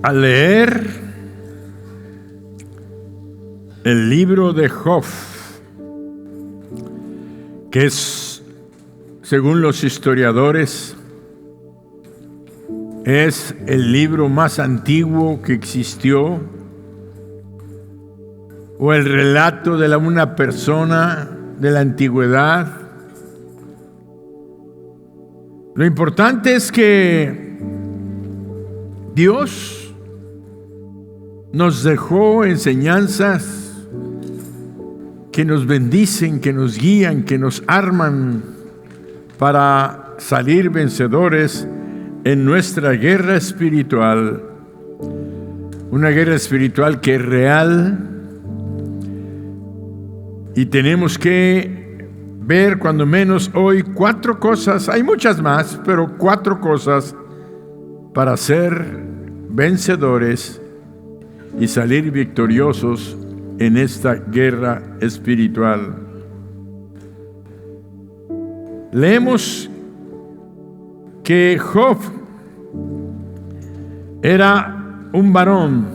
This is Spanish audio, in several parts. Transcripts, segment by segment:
Al leer el libro de Job, que es, según los historiadores, es el libro más antiguo que existió, o el relato de una persona de la antigüedad. Lo importante es que Dios nos dejó enseñanzas que nos bendicen, que nos guían, que nos arman para salir vencedores en nuestra guerra espiritual. Una guerra espiritual que es real, y tenemos que ver cuando menos hoy 4 cosas, hay muchas más, pero 4 cosas para ser vencedores y salir victoriosos en esta guerra espiritual. Leemos que Job era un varón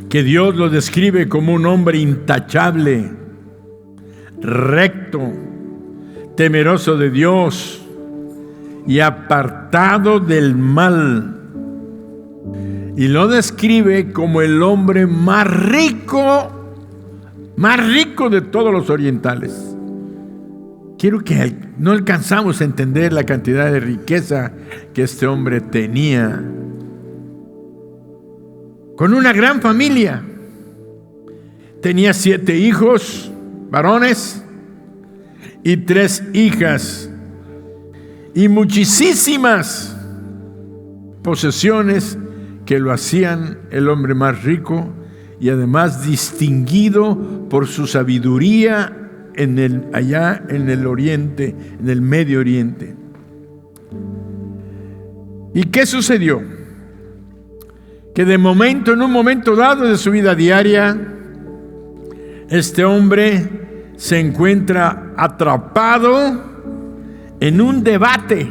que Dios lo describe como un hombre intachable, recto, temeroso de Dios y apartado del mal. Y lo describe como el hombre más rico de todos los orientales. Quiero que no alcanzamos a entender la cantidad de riqueza que este hombre tenía. Con una gran familia. Tenía 7 hijos varones y 3 hijas, y muchísimas posesiones que lo hacían el hombre más rico, y además distinguido por su sabiduría allá en el oriente, en el Medio Oriente. ¿Y qué sucedió? Que en un momento dado de su vida diaria, este hombre se encuentra atrapado en un debate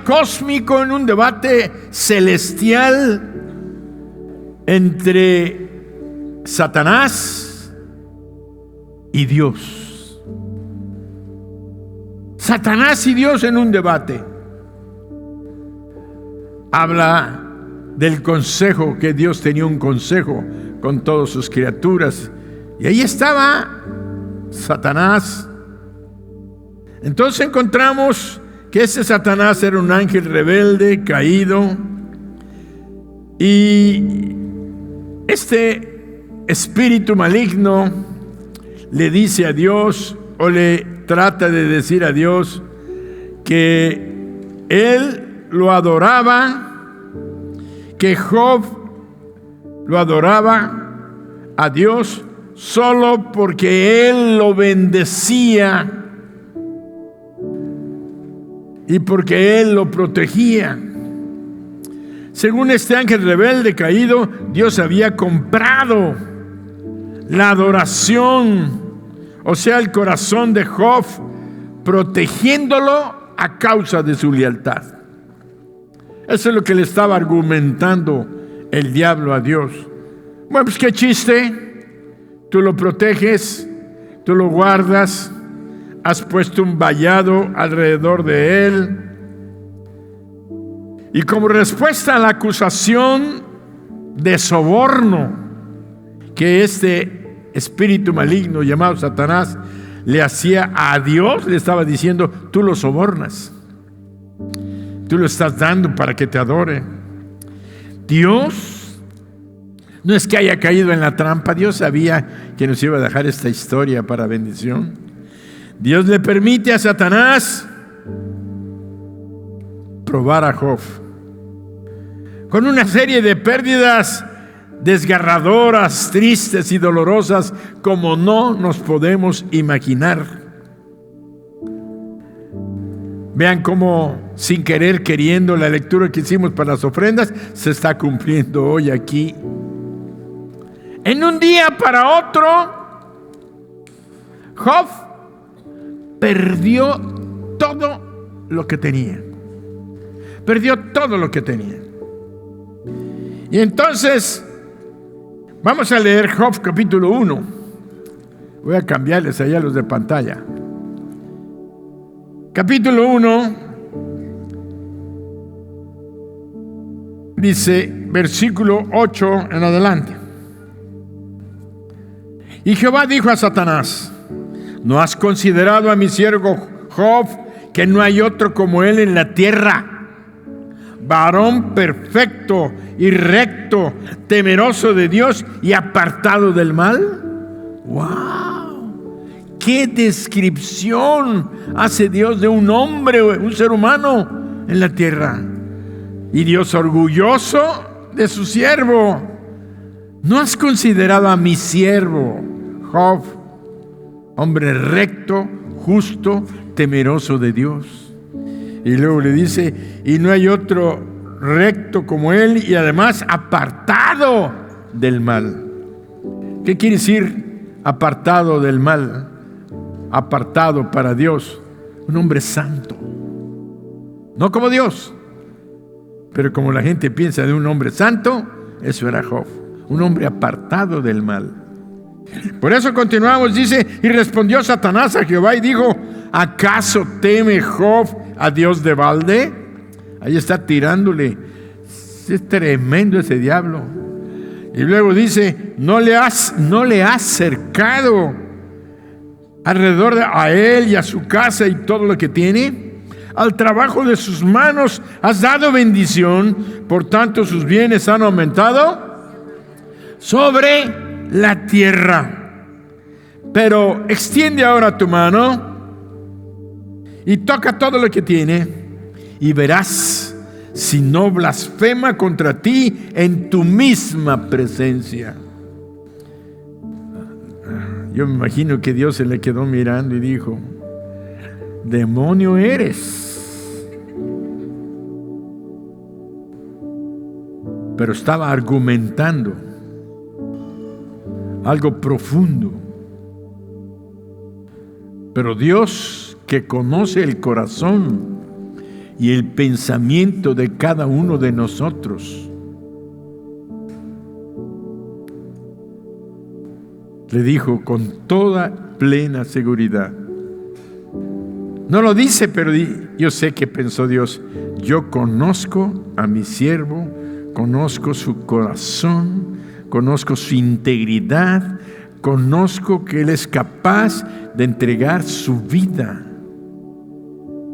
cósmico, en un debate celestial entre Satanás y Dios. Satanás y Dios en un debate. Habla del consejo, que Dios tenía un consejo con todas sus criaturas, y ahí estaba Satanás. Entonces encontramos que ese Satanás era un ángel rebelde, caído, y este espíritu maligno le dice a Dios, o le trata de decir a Dios, que él lo adoraba, que Job lo adoraba a Dios solo porque él lo bendecía y porque él lo protegía. Según este ángel rebelde caído, Dios había comprado la adoración, o sea, el corazón de Job, protegiéndolo a causa de su lealtad. Eso es lo que le estaba argumentando el diablo a Dios. Bueno, pues qué chiste. Tú lo proteges, tú lo guardas, has puesto un vallado alrededor de él. Y como respuesta a la acusación de soborno que este espíritu maligno llamado Satanás le hacía a Dios, le estaba diciendo, tú lo sobornas. Tú lo estás dando para que te adore. Dios no es que haya caído en la trampa. Dios sabía que nos iba a dejar esta historia para bendición. Dios le permite a Satanás probar a Job con una serie de pérdidas desgarradoras, tristes y dolorosas como no nos podemos imaginar. Vean cómo, sin querer, queriendo, la lectura que hicimos para las ofrendas se está cumpliendo hoy aquí. En un día para otro, Job perdió todo lo que tenía. Perdió todo lo que tenía. Y entonces, vamos a leer Job capítulo 1. Voy a cambiarles allá los de pantalla. Capítulo 1, dice, versículo 8 en adelante. Y Jehová dijo a Satanás: ¿no has considerado a mi siervo Job, que no hay otro como él en la tierra? Varón perfecto y recto, temeroso de Dios y apartado del mal. ¡Wow! ¡Qué descripción hace Dios de un hombre, un ser humano en la tierra! Y Dios orgulloso de su siervo. ¿No has considerado a mi siervo Job, hombre recto, justo, temeroso de Dios? Y luego le dice, y no hay otro recto como él, y además apartado del mal. ¿Qué quiere decir apartado del mal? Apartado para Dios, un hombre santo. No como Dios, pero como la gente piensa de un hombre santo, eso era Job, un hombre apartado del mal. Por eso continuamos, dice, y respondió Satanás a Jehová y dijo: ¿acaso teme Job a Dios de balde? Ahí está tirándole. Es tremendo ese diablo. Y luego dice: ¿no le has cercado alrededor a él y a su casa y todo lo que tiene? Al trabajo de sus manos has dado bendición, por tanto sus bienes han aumentado sobre la tierra. Pero extiende ahora tu mano y toca todo lo que tiene, y verás si no blasfema contra ti en tu misma presencia. Yo me imagino que Dios se le quedó mirando y dijo: demonio eres. Pero estaba argumentando algo profundo. Pero Dios, que conoce el corazón y el pensamiento de cada uno de nosotros, le dijo con toda plena seguridad. No lo dice, pero yo sé que pensó Dios: yo conozco a mi siervo, conozco su corazón, conozco su integridad, conozco que él es capaz de entregar su vida,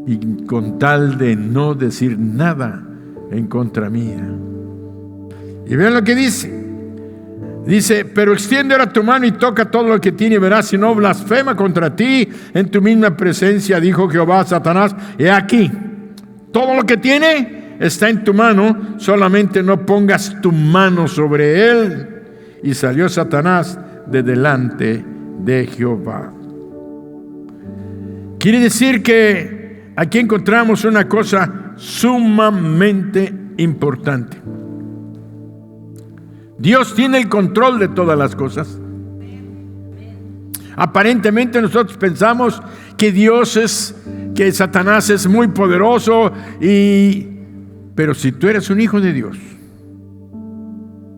y con tal de no decir nada en contra mía. Y vean lo que dice. Dice: pero extiende ahora tu mano y toca todo lo que tiene, y verás si no blasfema contra ti en tu misma presencia. Dijo Jehová a Satanás: he aquí, todo lo que tiene está en tu mano, solamente no pongas tu mano sobre él. Y salió Satanás de delante de Jehová. Quiere decir que aquí encontramos una cosa sumamente importante. Dios tiene el control de todas las cosas. Aparentemente nosotros pensamos que Satanás es muy poderoso, pero si tú eres un hijo de Dios,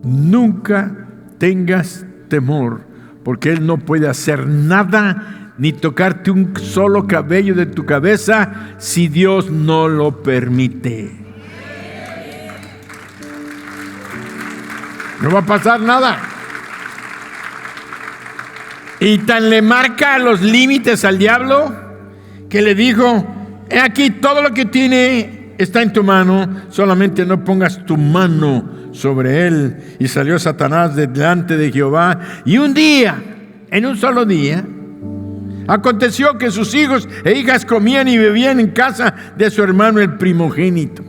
nunca tengas temor, porque Él no puede hacer nada, ni tocarte un solo cabello de tu cabeza, si Dios no lo permite. No va a pasar nada. Y tan le marca los límites al diablo, que le dijo: he aquí, todo lo que tiene está en tu mano, solamente no pongas tu mano sobre él. Y salió Satanás de delante de Jehová. Y un día, en un solo día, aconteció que sus hijos e hijas comían y bebían en casa de su hermano el primogénito.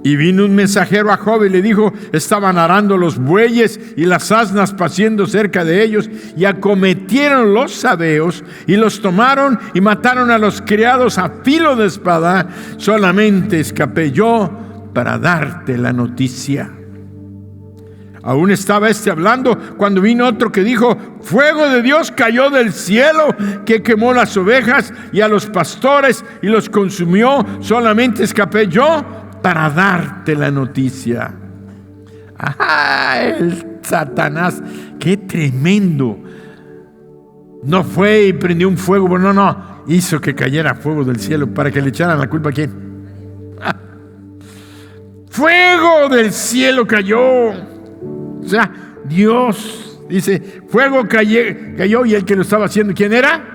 Y vino un mensajero a Job y le dijo: estaban arando los bueyes y las asnas paciendo cerca de ellos, y acometieron los sabeos y los tomaron y mataron a los criados a filo de espada. Solamente escapé yo para darte la noticia. Aún estaba hablando cuando vino otro que dijo: fuego de Dios cayó del cielo, que quemó las ovejas y a los pastores y los consumió. Solamente escapé yo para darte la noticia. El Satanás, qué tremendo. No fue y prendió un fuego, no, hizo que cayera fuego del cielo para que le echaran la culpa a quién. Fuego del cielo cayó. O sea, Dios dice, fuego cayó, y el que lo estaba haciendo, ¿quién era?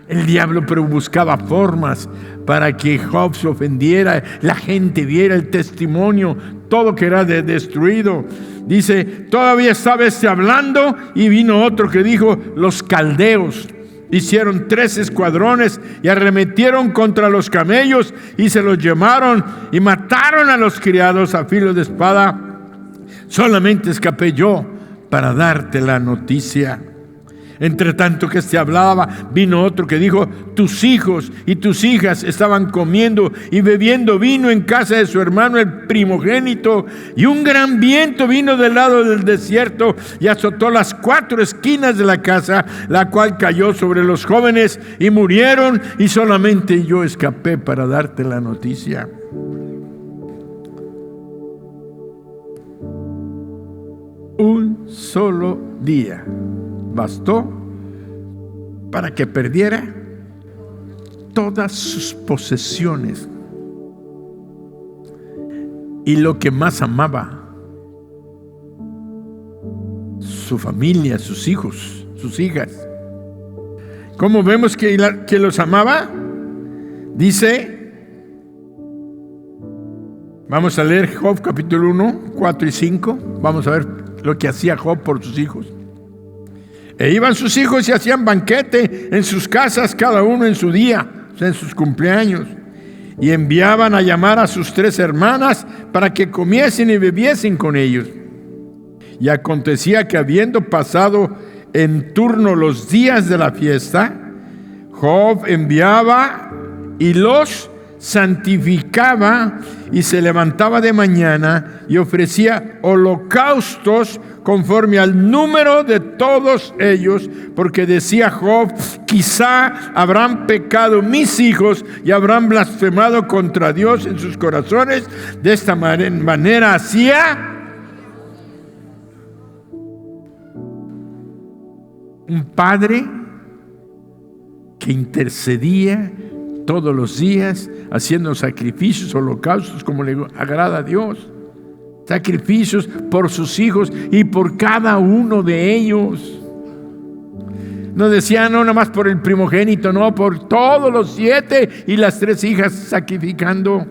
El diablo, pero buscaba formas para que Job se ofendiera, la gente viera el testimonio, todo que era destruido. Dice, todavía estaba hablando y vino otro que dijo: los caldeos hicieron 3 escuadrones y arremetieron contra los camellos y se los llevaron y mataron a los criados a filo de espada. Solamente escapé yo para darte la noticia. Entre tanto que hablaba, vino otro que dijo: tus hijos y tus hijas estaban comiendo y bebiendo vino en casa de su hermano el primogénito, y un gran viento vino del lado del desierto y azotó las 4 esquinas de la casa, la cual cayó sobre los jóvenes y murieron, y solamente yo escapé para darte la noticia. Un solo día bastó para que perdiera todas sus posesiones y lo que más amaba: su familia, sus hijos, sus hijas. ¿Cómo vemos que los amaba? Dice, vamos a leer Job capítulo 1, 4 y 5. Vamos a ver lo que hacía Job por sus hijos. E iban sus hijos y hacían banquete en sus casas, cada uno en su día, o sea, en sus cumpleaños. Y enviaban a llamar a sus 3 hermanas para que comiesen y bebiesen con ellos. Y acontecía que, habiendo pasado en turno los días de la fiesta, Job enviaba y los santificaba, y se levantaba de mañana y ofrecía holocaustos conforme al número de todos ellos, porque decía Job: quizá habrán pecado mis hijos y habrán blasfemado contra Dios en sus corazones. De esta manera hacía un padre que intercedía todos los días, haciendo sacrificios, holocaustos, como le agrada a Dios. Sacrificios por sus hijos y por cada uno de ellos. No decía, no, nada más por el primogénito, no, por todos los 7 y las 3 hijas sacrificando.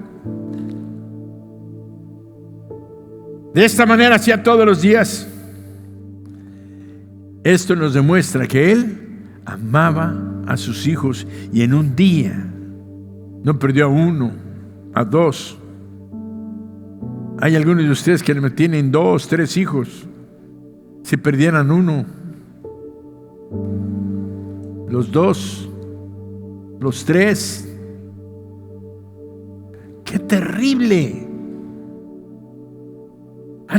De esta manera hacía todos los días. Esto nos demuestra que él amaba a sus hijos, y en un día no perdió a 1, a 2. Hay algunos de ustedes que tienen 2, 3 hijos. Si perdieran 1, los 2, los 3, ¡qué terrible!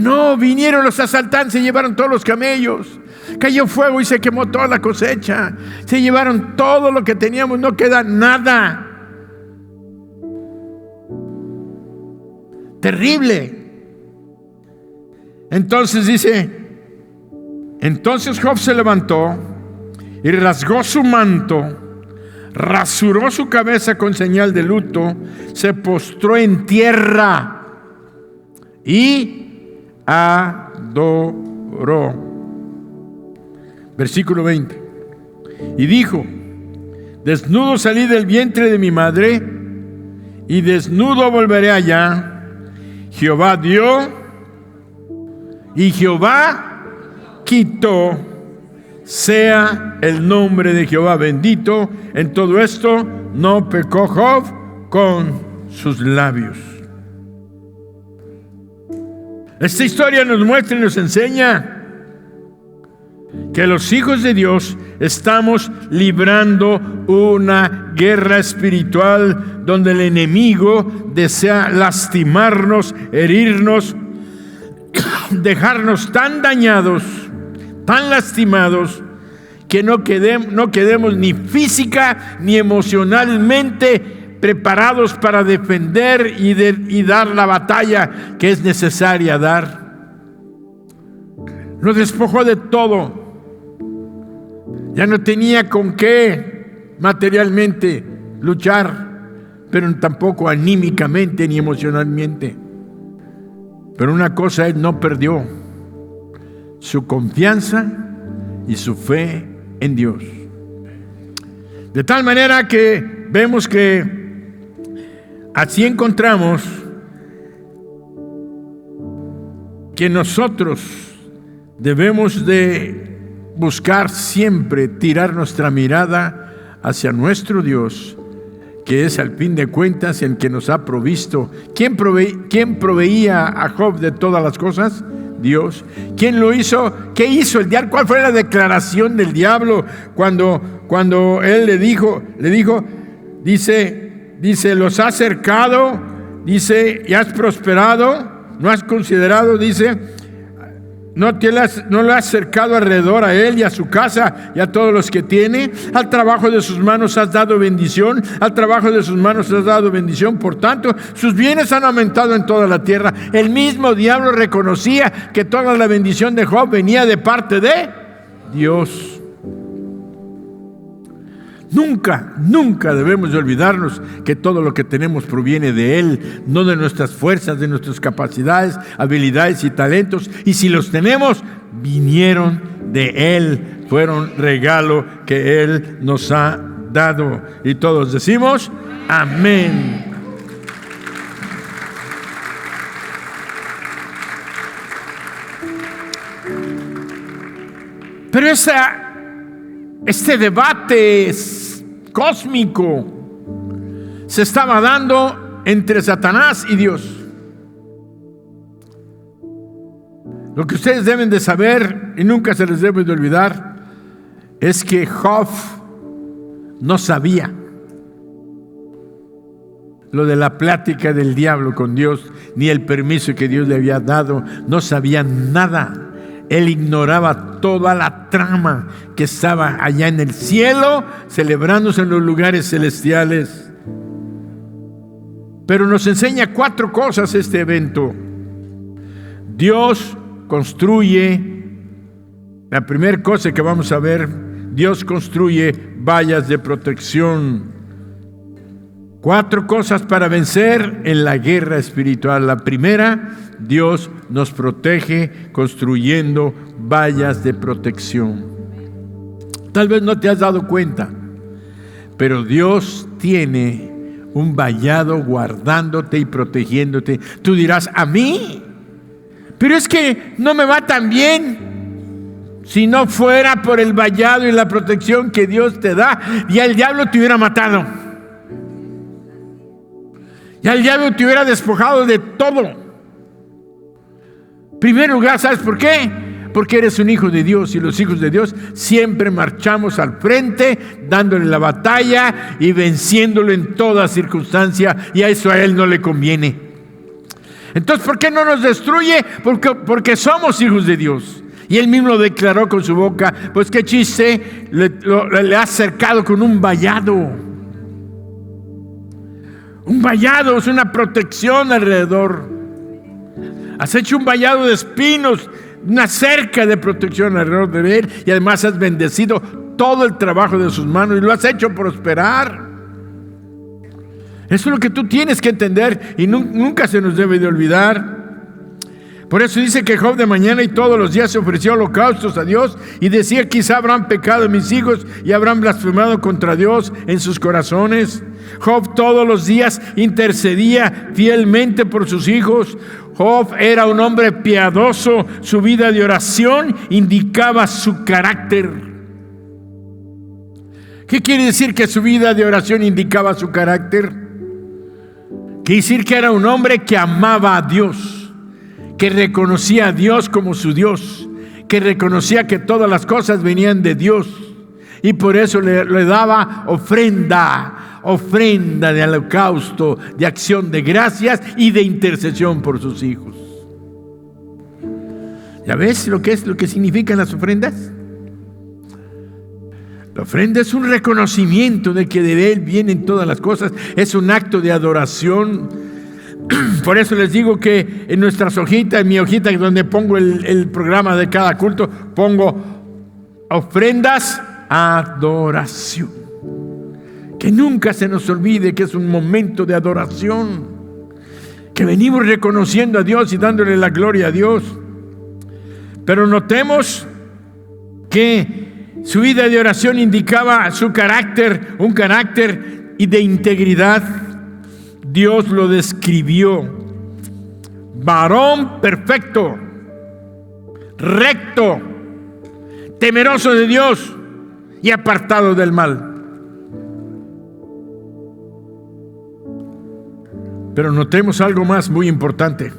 No, vinieron los asaltantes, se llevaron todos los camellos, cayó fuego y se quemó toda la cosecha, se llevaron todo lo que teníamos, no queda nada. Terrible. Entonces dice, entonces Job se levantó y rasgó su manto, rasuró su cabeza con señal de luto, se postró en tierra y adoró. Versículo 20. Y dijo: desnudo salí del vientre de mi madre, y desnudo volveré allá. Jehová dio y Jehová quitó. Sea el nombre de Jehová bendito. En todo esto no pecó Job con sus labios. Esta historia nos muestra y nos enseña que los hijos de Dios estamos librando una guerra espiritual donde el enemigo desea lastimarnos, herirnos, dejarnos tan dañados, tan lastimados, que no quedemos ni física ni emocionalmente preparados para defender y dar la batalla que es necesaria dar. Nos despojó de todo. Ya no tenía con qué materialmente luchar, pero tampoco anímicamente ni emocionalmente. Pero una cosa él no perdió: su confianza y su fe en Dios. De tal manera que vemos que así encontramos que nosotros debemos de buscar siempre tirar nuestra mirada hacia nuestro Dios, que es al fin de cuentas el que nos ha provisto. ¿Quién proveía a Job de todas las cosas? Dios. ¿Quién lo hizo? ¿Qué hizo el diablo? ¿Cuál fue la declaración del diablo cuando él le dijo, dice, los has cercado, dice, y has prosperado, no has considerado, dice, no lo has cercado alrededor a él y a su casa y a todos los que tiene? Al trabajo de sus manos has dado bendición, al trabajo de sus manos has dado bendición, por tanto, sus bienes han aumentado en toda la tierra. El mismo diablo reconocía que toda la bendición de Job venía de parte de Dios. Nunca debemos de olvidarnos que todo lo que tenemos proviene de Él, no de nuestras fuerzas, de nuestras capacidades, habilidades y talentos. Y si los tenemos, vinieron de Él, fueron regalo que Él nos ha dado. Y todos decimos, amén. Pero este debate cósmico se estaba dando entre Satanás y Dios. Lo que ustedes deben de saber, y nunca se les debe de olvidar, es que Job no sabía lo de la plática del diablo con Dios, ni el permiso que Dios le había dado. No sabía nada. Él ignoraba toda la trama que estaba allá en el cielo, celebrándose en los lugares celestiales. Pero nos enseña 4 cosas este evento. Dios construye, la primera cosa que vamos a ver, Dios construye vallas de protección. 4 cosas para vencer en la guerra espiritual. La primera, Dios nos protege construyendo vallas de protección. Tal vez no te has dado cuenta, pero Dios tiene un vallado guardándote y protegiéndote. Tú dirás, ¿a mí? Pero es que no me va tan bien. Si no fuera por el vallado y la protección que Dios te da, ya el diablo te hubiera matado. Ya el diablo te hubiera despojado de todo. En primer lugar, ¿sabes por qué? Porque eres un hijo de Dios, y los hijos de Dios siempre marchamos al frente, dándole la batalla y venciéndolo en toda circunstancia, y a eso a Él no le conviene. Entonces, ¿por qué no nos destruye? Porque somos hijos de Dios. Y Él mismo lo declaró con su boca. Pues qué chiste, le ha cercado con un vallado. Un vallado es una protección alrededor. Has hecho un vallado de espinos, una cerca de protección alrededor de Él, y además has bendecido todo el trabajo de sus manos y lo has hecho prosperar. Eso es lo que tú tienes que entender y nunca se nos debe de olvidar. Por eso dice que Job de mañana y todos los días se ofreció holocaustos a Dios y decía, quizá habrán pecado mis hijos y habrán blasfemado contra Dios en sus corazones. Job todos los días intercedía fielmente por sus hijos. Job era un hombre piadoso. Su vida de oración indicaba su carácter. ¿Qué quiere decir que su vida de oración indicaba su carácter? Quiere decir que era un hombre que amaba a Dios, que reconocía a Dios como su Dios, que reconocía que todas las cosas venían de Dios, y por eso le daba ofrenda de holocausto, de acción de gracias y de intercesión por sus hijos. ¿Ya ves lo que significan las ofrendas? La ofrenda es un reconocimiento de que de Él vienen todas las cosas. Es un acto de adoración. Por eso les digo que en nuestras hojitas, en mi hojita donde pongo el programa de cada culto, pongo ofrendas, adoración. Que nunca se nos olvide que es un momento de adoración, que venimos reconociendo a Dios y dándole la gloria a Dios. Pero notemos que su vida de oración indicaba su carácter, un carácter de integridad. Dios lo describió: varón perfecto, recto, temeroso de Dios y apartado del mal. Pero notemos algo más muy importante.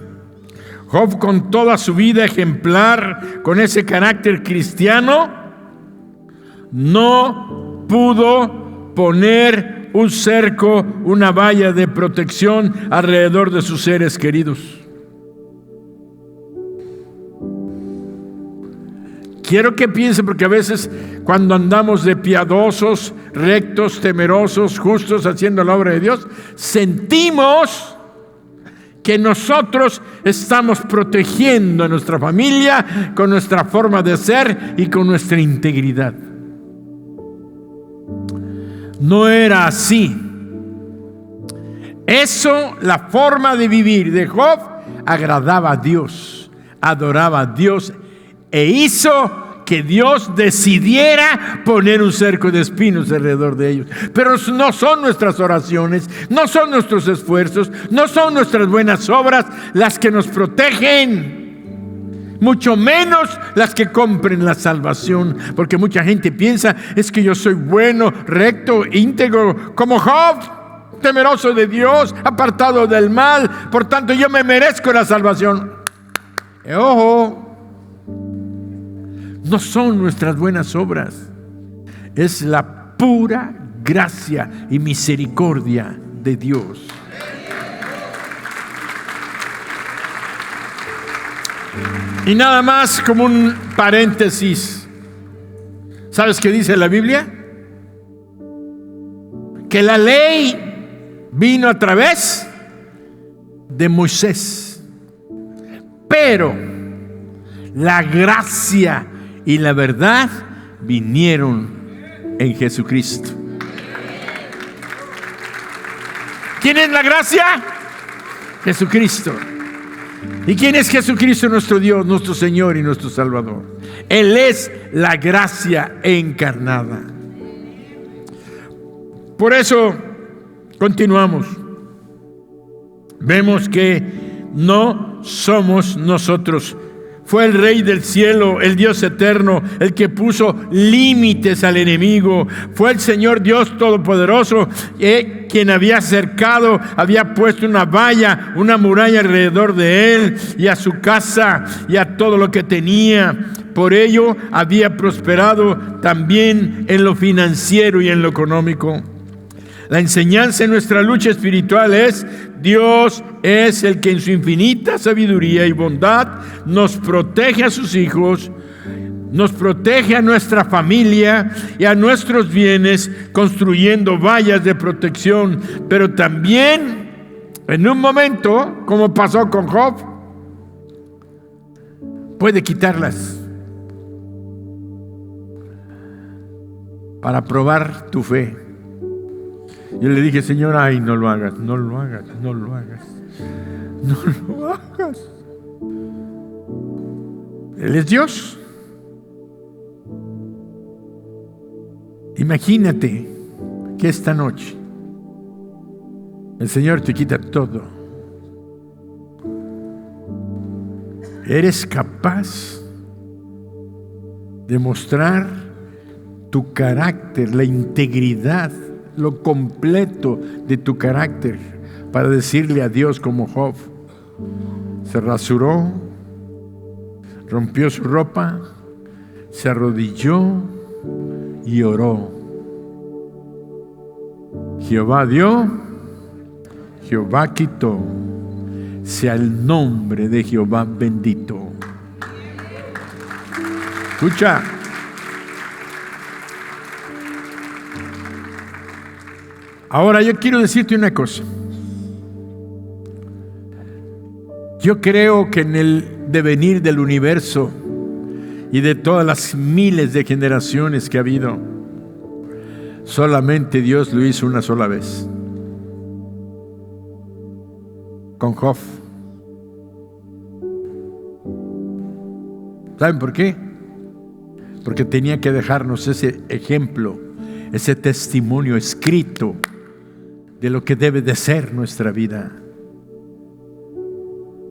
Job, con toda su vida ejemplar, con ese carácter cristiano, no pudo poner un cerco, una valla de protección alrededor de sus seres queridos. Quiero que piensen, porque a veces cuando andamos de piadosos, rectos, temerosos, justos, haciendo la obra de Dios, sentimos que nosotros estamos protegiendo a nuestra familia con nuestra forma de ser y con nuestra integridad. No era así. Eso, la forma de vivir de Job, agradaba a Dios, adoraba a Dios, e hizo que Dios decidiera poner un cerco de espinos alrededor de ellos. Pero no son nuestras oraciones, no son nuestros esfuerzos, no son nuestras buenas obras las que nos protegen, mucho menos las que compren la salvación. Porque mucha gente piensa: es que yo soy bueno, recto, íntegro, como Job, temeroso de Dios, apartado del mal, por tanto yo me merezco la salvación. Ojo, no son nuestras buenas obras, es la pura gracia y misericordia de Dios. Y nada más como un paréntesis, ¿sabes qué dice la Biblia? Que la ley vino a través de Moisés, pero la gracia y la verdad vinieron en Jesucristo. ¿Quién es la gracia? Jesucristo. ¿Y quién es Jesucristo? Nuestro Dios, nuestro Señor y nuestro Salvador. Él es la gracia encarnada. Por eso continuamos. Vemos que no somos nosotros. Fue el Rey del cielo, el Dios eterno, el que puso límites al enemigo. Fue el Señor Dios Todopoderoso, quien había cercado, había puesto una valla, una muralla alrededor de él y a su casa y a todo lo que tenía. Por ello había prosperado también en lo financiero y en lo económico. La enseñanza en nuestra lucha espiritual es: Dios es el que en su infinita sabiduría y bondad nos protege a sus hijos, nos protege a nuestra familia y a nuestros bienes, construyendo vallas de protección, pero también en un momento, como pasó con Job, puede quitarlas para probar tu fe. Yo le dije: Señor, ay, no lo hagas, no lo hagas, no lo hagas, no lo hagas. Él es Dios. Imagínate que esta noche el Señor te quita todo. ¿Eres capaz de mostrar tu carácter, la integridad, lo completo de tu carácter, para decirle a Dios como Job? Se rasuró, rompió su ropa, se arrodilló y oró. Jehová dio, Jehová quitó, sea el nombre de Jehová bendito. Escucha. Ahora yo quiero decirte una cosa. Yo creo que en el devenir del universo y de todas las miles de generaciones que ha habido, solamente Dios lo hizo una sola vez. Con Job. ¿Saben por qué? Porque tenía que dejarnos ese ejemplo, ese testimonio escrito de lo que debe de ser nuestra vida.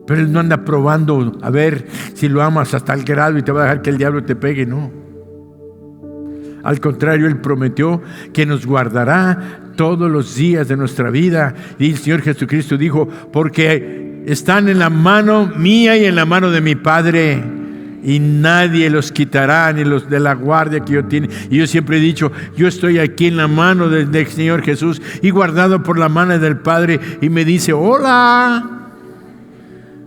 Pero Él no anda probando a ver si lo amas hasta el grado y te va a dejar que el diablo te pegue, no. Al contrario, Él prometió que nos guardará todos los días de nuestra vida. Y el Señor Jesucristo dijo, porque están en la mano mía y en la mano de mi Padre, y nadie los quitará, ni los de la guardia que yo tiene. Y yo siempre he dicho, yo estoy aquí en la mano del Señor Jesús y guardado por la mano del Padre. Y me dice, hola,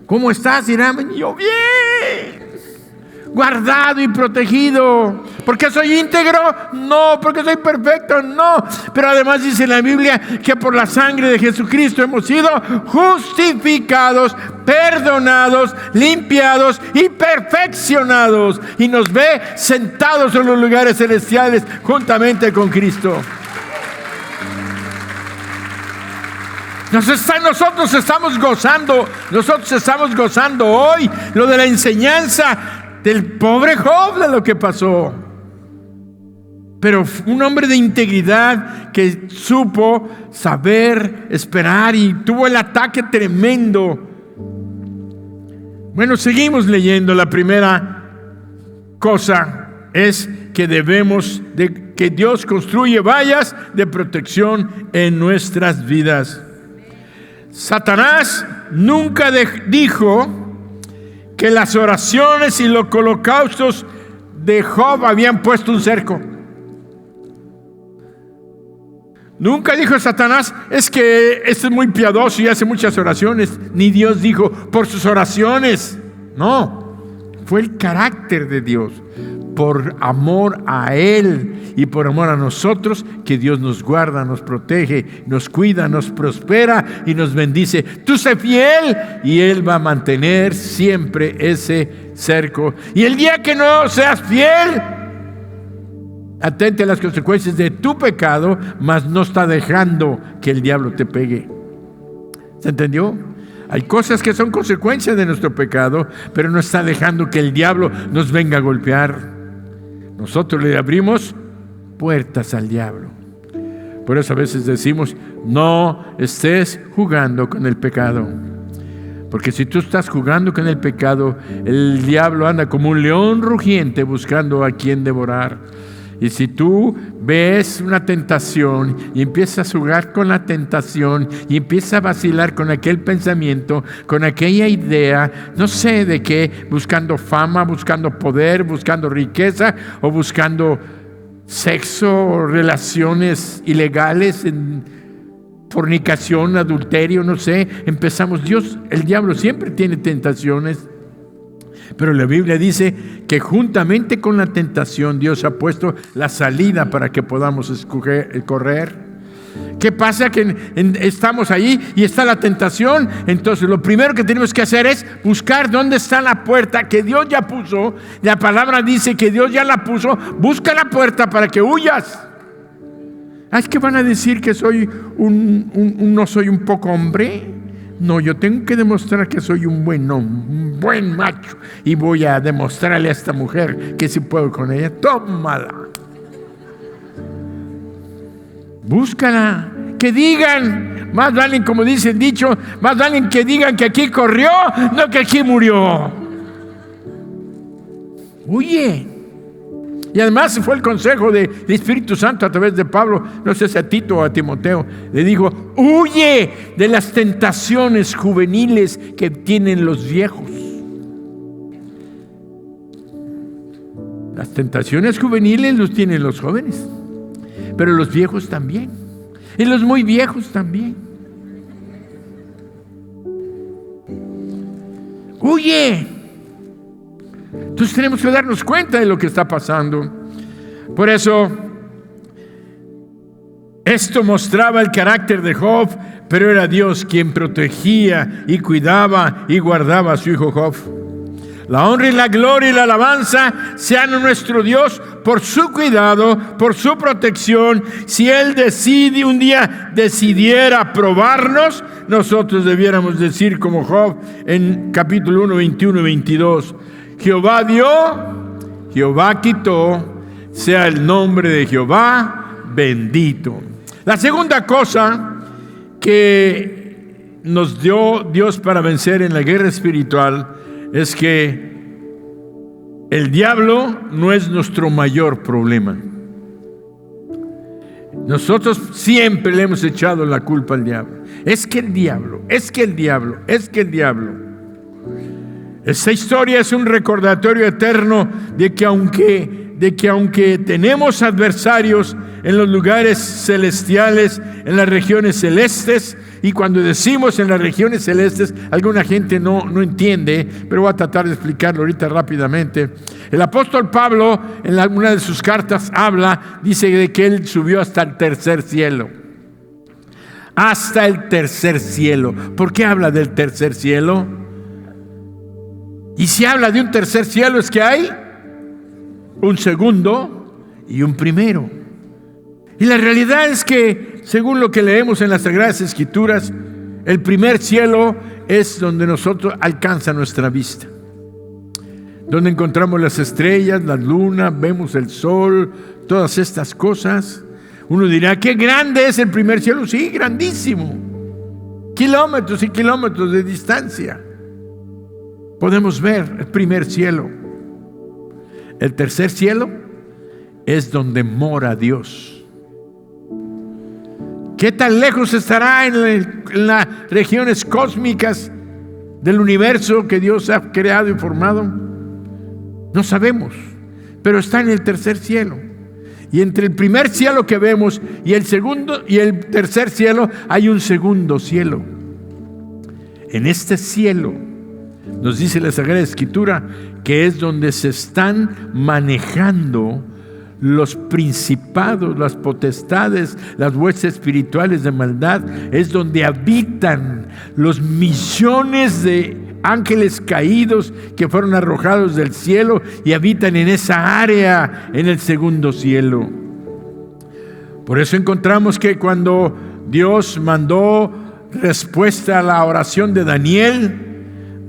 ¿cómo estás, Irán? Y yo, bien, guardado y protegido. ¿Por qué soy íntegro? No. ¿Porque soy perfecto? No. Pero además dice la Biblia que por la sangre de Jesucristo hemos sido justificados, perdonados, limpiados y perfeccionados. Y nos ve sentados en los lugares celestiales juntamente con Cristo. Nosotros estamos gozando hoy lo de la enseñanza del pobre Job, de lo que pasó. Pero un hombre de integridad que supo saber esperar y tuvo el ataque tremendo. Bueno, seguimos leyendo. La primera cosa es que que Dios construye vallas de protección en nuestras vidas. Satanás nunca dijo que las oraciones y los holocaustos de Job habían puesto un cerco. Nunca dijo Satanás, es que este es muy piadoso y hace muchas oraciones. Ni Dios dijo, por sus oraciones. No, fue el carácter de Dios. Por amor a Él y por amor a nosotros, que Dios nos guarda, nos protege, nos cuida, nos prospera y nos bendice. Tú sé fiel y Él va a mantener siempre ese cerco. Y el día que no seas fiel, atente a las consecuencias de tu pecado, mas no está dejando que el diablo te pegue. ¿Se entendió? Hay cosas que son consecuencias de nuestro pecado, pero no está dejando que el diablo nos venga a golpear. Nosotros le abrimos puertas al diablo. Por eso a veces decimos, no estés jugando con el pecado. Porque si tú estás jugando con el pecado, el diablo anda como un león rugiente buscando a quien devorar. Y si tú ves una tentación y empiezas a jugar con la tentación y empiezas a vacilar con aquel pensamiento, con aquella idea, no sé de qué, buscando fama, buscando poder, buscando riqueza o buscando sexo o relaciones ilegales, en fornicación, adulterio, no sé, empezamos. El diablo siempre tiene tentaciones. Pero la Biblia dice que juntamente con la tentación Dios ha puesto la salida para que podamos correr. ¿Qué pasa? Que estamos ahí y está la tentación. Entonces lo primero que tenemos que hacer es buscar dónde está la puerta que Dios ya puso. La palabra dice que Dios ya la puso. Busca la puerta para que huyas. ¿Es que van a decir que no soy un poco hombre? No, yo tengo que demostrar que soy un buen hombre, un buen macho, y voy a demostrarle a esta mujer que si puedo con ella. Tómala. Búscala. Que digan, más valen, como dice el dicho, más valen que digan que aquí corrió, no que aquí murió. Huye. Y además fue el consejo del Espíritu Santo a través de Pablo, no sé si a Tito o a Timoteo, le dijo, huye de las tentaciones juveniles que tienen los viejos. Las tentaciones juveniles los tienen los jóvenes, pero los viejos también, y los muy viejos también. Huye. Entonces tenemos que darnos cuenta de lo que está pasando. Por eso, esto mostraba el carácter de Job, pero era Dios quien protegía y cuidaba y guardaba a su hijo Job. La honra y la gloria y la alabanza sean a nuestro Dios por su cuidado, por su protección. Si Él decidiera probarnos, nosotros debiéramos decir como Job en capítulo 1, 21 y 22. Jehová dio, Jehová quitó, sea el nombre de Jehová bendito. La segunda cosa que nos dio Dios para vencer en la guerra espiritual es que el diablo no es nuestro mayor problema. Nosotros siempre le hemos echado la culpa al diablo. Es que el diablo. Esta historia es un recordatorio eterno de que aunque tenemos adversarios en los lugares celestiales, en las regiones celestes, y cuando decimos en las regiones celestes, alguna gente no entiende, pero voy a tratar de explicarlo ahorita rápidamente. El apóstol Pablo, en una de sus cartas, dice de que él subió hasta el tercer cielo. Hasta el tercer cielo. ¿Por qué habla del tercer cielo? Y si habla de un tercer cielo, es que hay un segundo y un primero. Y la realidad es que, según lo que leemos en las Sagradas Escrituras, el primer cielo es donde nosotros alcanza nuestra vista, donde encontramos las estrellas, la luna, vemos el sol, todas estas cosas. Uno dirá, ¿qué grande es el primer cielo? Sí, grandísimo. Kilómetros y kilómetros de distancia. Podemos ver el primer cielo. El tercer cielo es donde mora Dios. ¿Qué tan lejos estará en las regiones cósmicas del universo que Dios ha creado y formado? No sabemos, pero está en el tercer cielo. Y entre el primer cielo que vemos y el segundo y el tercer cielo hay un segundo cielo. En este cielo nos dice la Sagrada Escritura que es donde se están manejando los principados, las potestades, las huestes espirituales de maldad. Es donde habitan los millones de ángeles caídos que fueron arrojados del cielo y habitan en esa área, en el segundo cielo. Por eso encontramos que cuando Dios mandó respuesta a la oración de Daniel,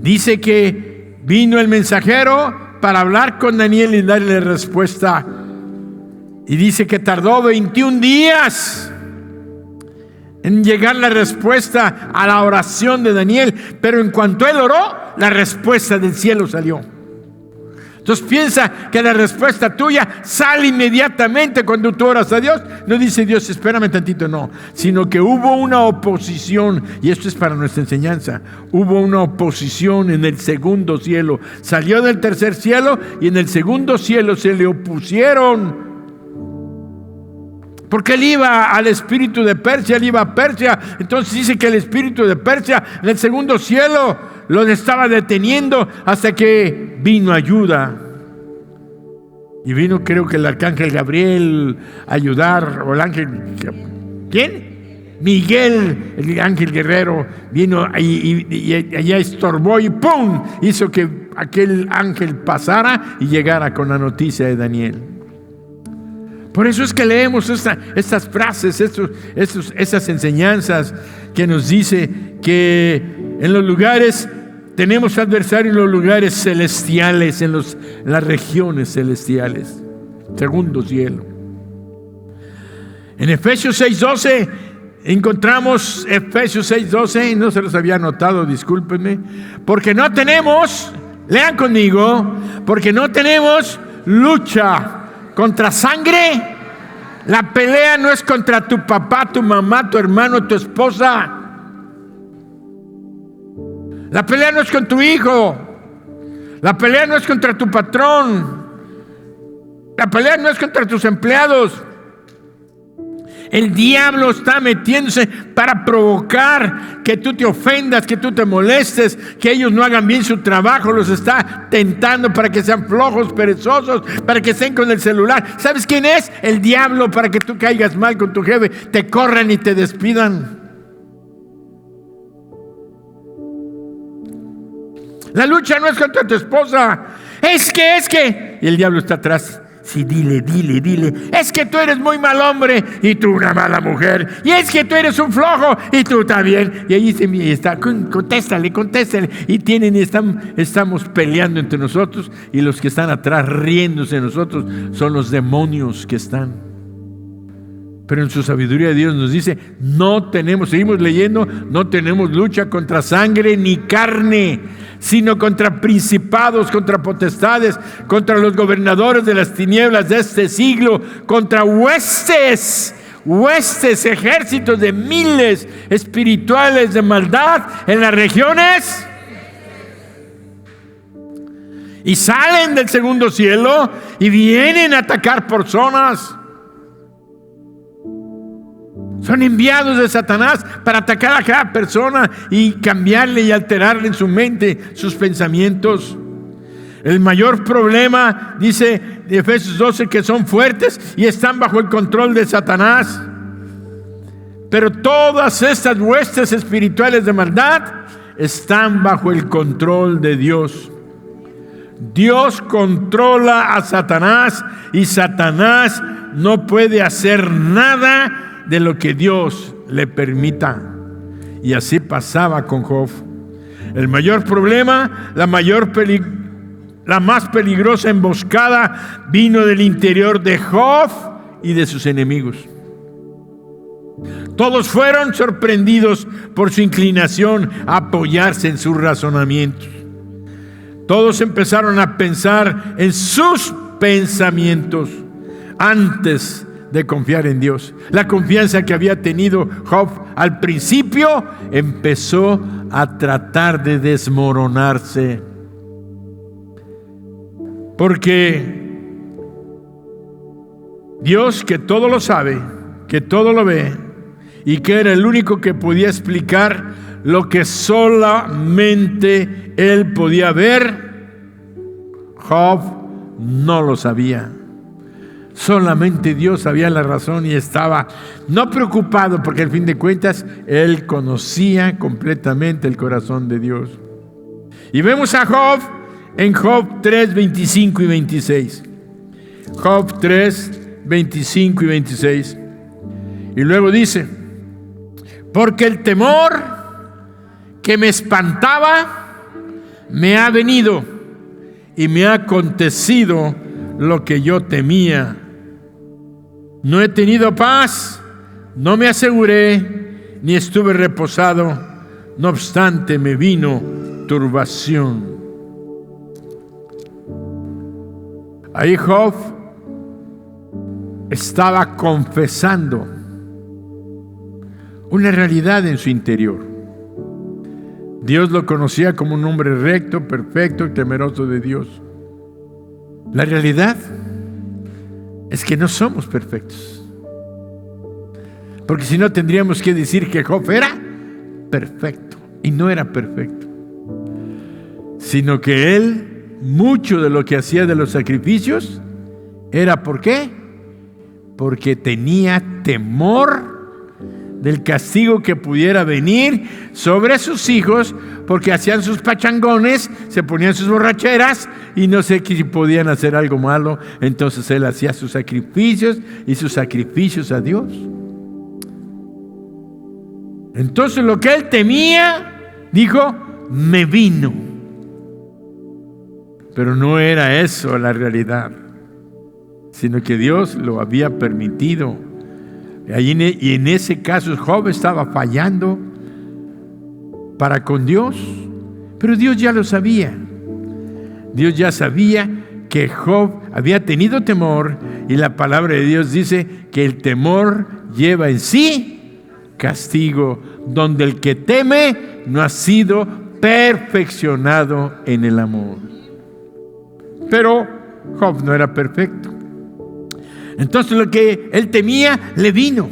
dice que vino el mensajero para hablar con Daniel y darle respuesta. Y dice que tardó 21 días en llegar la respuesta a la oración de Daniel. Pero en cuanto él oró, la respuesta del cielo salió. Entonces piensa que la respuesta tuya sale inmediatamente cuando tú oras a Dios. No dice Dios, espérame tantito, no. Sino que hubo una oposición, y esto es para nuestra enseñanza. Hubo una oposición en el segundo cielo. Salió del tercer cielo y en el segundo cielo se le opusieron. Porque él iba al espíritu de Persia, él iba a Persia. Entonces dice que el espíritu de Persia en el segundo cielo lo estaba deteniendo hasta que vino ayuda. Y vino, creo que el arcángel Gabriel a ayudar, o el ángel, ¿quién? Miguel, el ángel guerrero, vino y allá estorbó y ¡pum! Hizo que aquel ángel pasara y llegara con la noticia de Daniel. Por eso es que leemos estas frases, esas enseñanzas que nos dice que en los lugares, tenemos adversarios en los lugares celestiales, en las regiones celestiales, segundo cielo. En Efesios 6:12 encontramos Efesios 6:12, no se los había anotado, discúlpenme, porque no tenemos, lean conmigo, porque no tenemos lucha contra sangre. La pelea no es contra tu papá, tu mamá, tu hermano, tu esposa. La pelea no es con tu hijo. La pelea no es contra tu patrón. La pelea no es contra tus empleados. El diablo está metiéndose para provocar que tú te ofendas, que tú te molestes, que ellos no hagan bien su trabajo. Los está tentando para que sean flojos, perezosos, para que estén con el celular. ¿Sabes quién es? El diablo, para que tú caigas mal con tu jefe, te corran y te despidan. La lucha no es contra tu esposa. Es que. Y el diablo está atrás. Sí, dile. Es que tú eres muy mal hombre y tú una mala mujer. Y es que tú eres un flojo y tú también. Y ahí está, contéstale. Y estamos peleando entre nosotros. Y los que están atrás riéndose de nosotros son los demonios que están. Pero en su sabiduría Dios nos dice, seguimos leyendo, no tenemos lucha contra sangre ni carne, sino contra principados, contra potestades, contra los gobernadores de las tinieblas de este siglo, contra huestes, ejércitos de miles espirituales de maldad en las regiones. Y salen del segundo cielo y vienen a atacar personas. Son enviados de Satanás para atacar a cada persona y cambiarle y alterarle en su mente sus pensamientos. El mayor problema, dice Efesios 12, que son fuertes y están bajo el control de Satanás. Pero todas estas huestes espirituales de maldad están bajo el control de Dios. Dios controla a Satanás y Satanás no puede hacer nada de lo que Dios le permita. Y así pasaba con Job. El mayor problema, la más peligrosa emboscada vino del interior de Job y de sus enemigos. Todos fueron sorprendidos por su inclinación a apoyarse en sus razonamientos. Todos empezaron a pensar en sus pensamientos antes de confiar en Dios. La confianza que había tenido Job al principio empezó a tratar de desmoronarse. Porque Dios, que todo lo sabe, que todo lo ve, y que era el único que podía explicar lo que solamente Él podía ver, Job no lo sabía. Solamente Dios sabía la razón y estaba no preocupado, porque al fin de cuentas Él conocía completamente el corazón de Dios. Y vemos a Job en Job 3, 25 y 26. Job 3, 25 y 26. Y luego dice: porque el temor que me espantaba me ha venido y me ha acontecido lo que yo temía. No he tenido paz, no me aseguré, ni estuve reposado. No obstante, me vino turbación. Ahí Job estaba confesando una realidad en su interior. Dios lo conocía como un hombre recto, perfecto y temeroso de Dios. La realidad es que no somos perfectos, porque si no tendríamos que decir que Job era perfecto, y no era perfecto, sino que él, mucho de lo que hacía de los sacrificios era ¿por qué? Porque tenía temor del castigo que pudiera venir sobre sus hijos, porque hacían sus pachangones, se ponían sus borracheras y no sé si podían hacer algo malo. Entonces él hacía sus sacrificios y sus sacrificios a Dios. Entonces lo que él temía, dijo, me vino. Pero no era eso la realidad, sino que Dios lo había permitido. Y en ese caso Job estaba fallando para con Dios, pero Dios ya lo sabía. Dios ya sabía que Job había tenido temor, y la palabra de Dios dice que el temor lleva en sí castigo, donde el que teme no ha sido perfeccionado en el amor. Pero Job no era perfecto. Entonces lo que él temía le vino.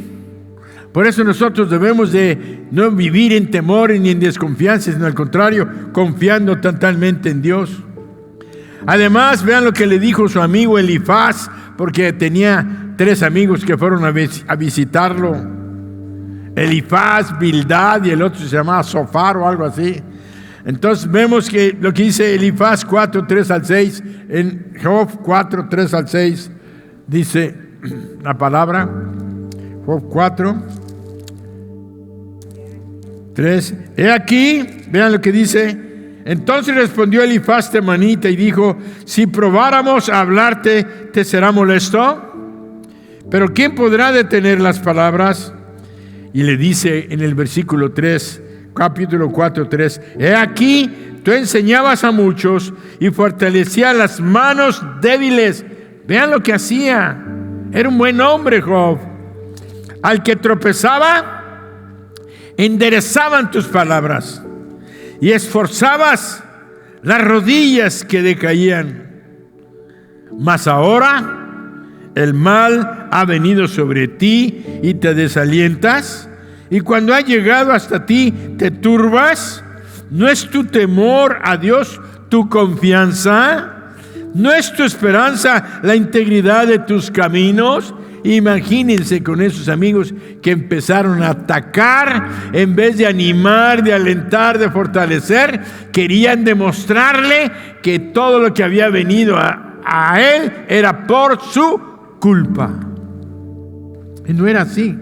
Por eso nosotros debemos de no vivir en temor ni en desconfianza, sino al contrario, confiando totalmente en Dios. Además, vean lo que le dijo su amigo Elifaz, porque tenía 3 amigos que fueron a visitarlo. Elifaz, Bildad y el otro se llamaba Zofar o algo así. Entonces vemos que lo que dice Elifaz 4, 3 al 6, en Job 4, 3 al 6, dice la palabra, Job 4, 3, he aquí, vean lo que dice. Entonces respondió Elifaz temanita y dijo: si probáramos a hablarte, ¿te será molesto? Pero ¿quién podrá detener las palabras? Y le dice en el versículo 3, capítulo 4, 3, he aquí, tú enseñabas a muchos y fortalecías las manos débiles. Vean lo que hacía. Era un buen hombre, Job. Al que tropezaba, enderezaban tus palabras y esforzabas las rodillas que decaían. Mas ahora el mal ha venido sobre ti y te desalientas, y cuando ha llegado hasta ti te turbas. ¿No es tu temor a Dios tu confianza? ¿No es tu esperanza la integridad de tus caminos? Imagínense con esos amigos que empezaron a atacar en vez de animar, de alentar, de fortalecer. Querían demostrarle que todo lo que había venido a él era por su culpa. Y no era así.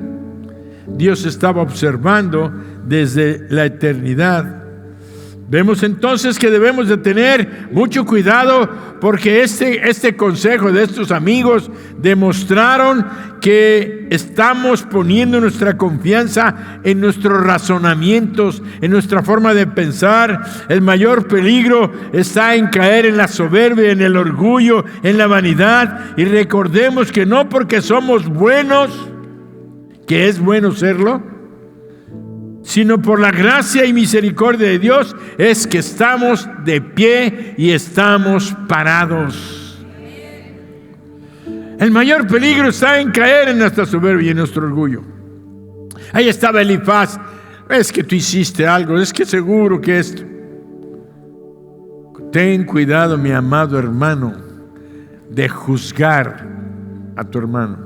Dios estaba observando desde la eternidad. Vemos entonces que debemos de tener mucho cuidado, porque este consejo de estos amigos demostraron que estamos poniendo nuestra confianza en nuestros razonamientos, en nuestra forma de pensar. El mayor peligro está en caer en la soberbia, en el orgullo, en la vanidad. Y recordemos que no porque somos buenos, que es bueno serlo, sino por la gracia y misericordia de Dios es que estamos de pie y estamos parados. El mayor peligro está en caer en nuestra soberbia y en nuestro orgullo. Ahí estaba Elifaz. Es que tú hiciste algo, es que seguro que esto. Ten cuidado, mi amado hermano, de juzgar a tu hermano.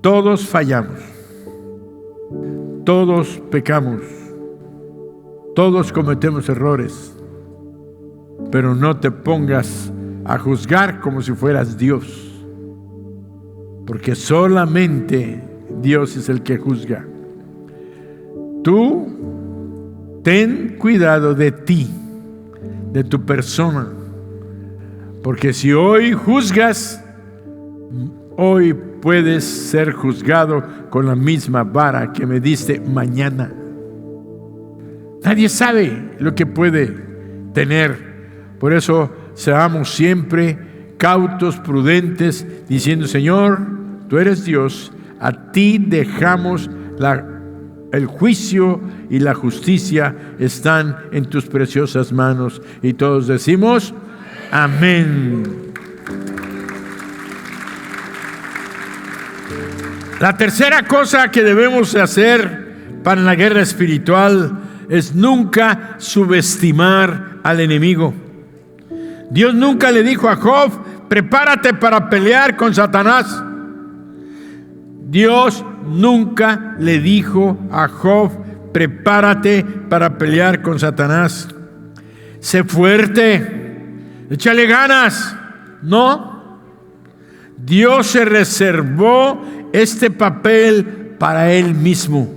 Todos fallamos. Todos pecamos, todos cometemos errores, pero no te pongas a juzgar como si fueras Dios, porque solamente Dios es el que juzga. Tú ten cuidado de ti, de tu persona, porque si hoy juzgas, hoy puedes ser juzgado con la misma vara que me diste mañana. Nadie sabe lo que puede tener. Por eso seamos siempre cautos, prudentes, diciendo: Señor, tú eres Dios, a ti dejamos el juicio y la justicia están en tus preciosas manos. Y todos decimos: amén. La tercera cosa que debemos hacer para la guerra espiritual es nunca subestimar al enemigo. Dios nunca le dijo a Job: prepárate para pelear con Satanás. Dios nunca le dijo a Job: prepárate para pelear con Satanás. Sé fuerte, échale ganas. No. Dios se reservó este papel para Él mismo.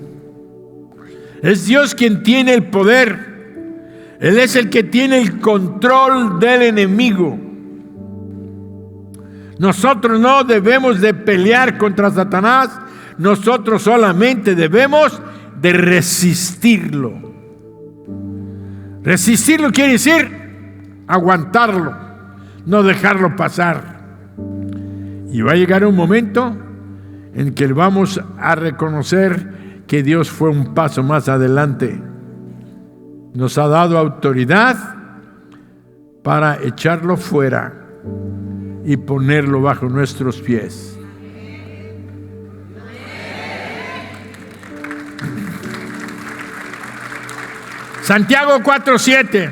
Es Dios quien tiene el poder. Él es el que tiene el control del enemigo. Nosotros no debemos de pelear contra Satanás. Nosotros solamente debemos de resistirlo. Resistirlo quiere decir aguantarlo, no dejarlo pasar. Y va a llegar un momento en que vamos a reconocer que Dios fue un paso más adelante. Nos ha dado autoridad para echarlo fuera y ponerlo bajo nuestros pies. Santiago 4:7.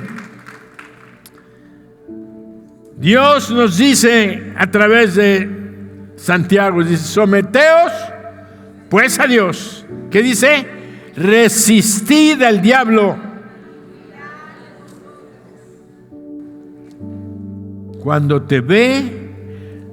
Dios nos dice a través de Santiago, dice, someteos pues a Dios. ¿Qué dice? Resistid al diablo. Cuando te ve,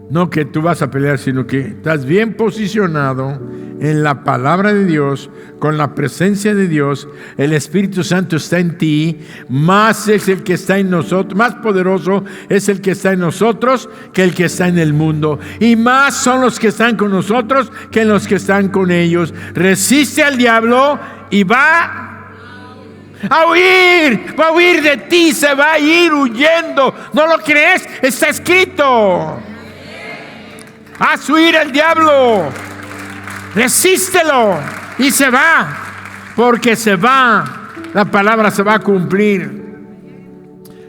no que tú vas a pelear, sino que estás bien posicionado en la palabra de Dios, con la presencia de Dios, el Espíritu Santo está en ti, más es el que está en nosotros, más poderoso es el que está en nosotros que el que está en el mundo. Y más son los que están con nosotros que los que están con ellos. Resiste al diablo y va a huir de ti, se va a ir huyendo. ¿No lo crees? Está escrito. Haz huir al diablo, resístelo y se va, porque se va, la palabra se va a cumplir.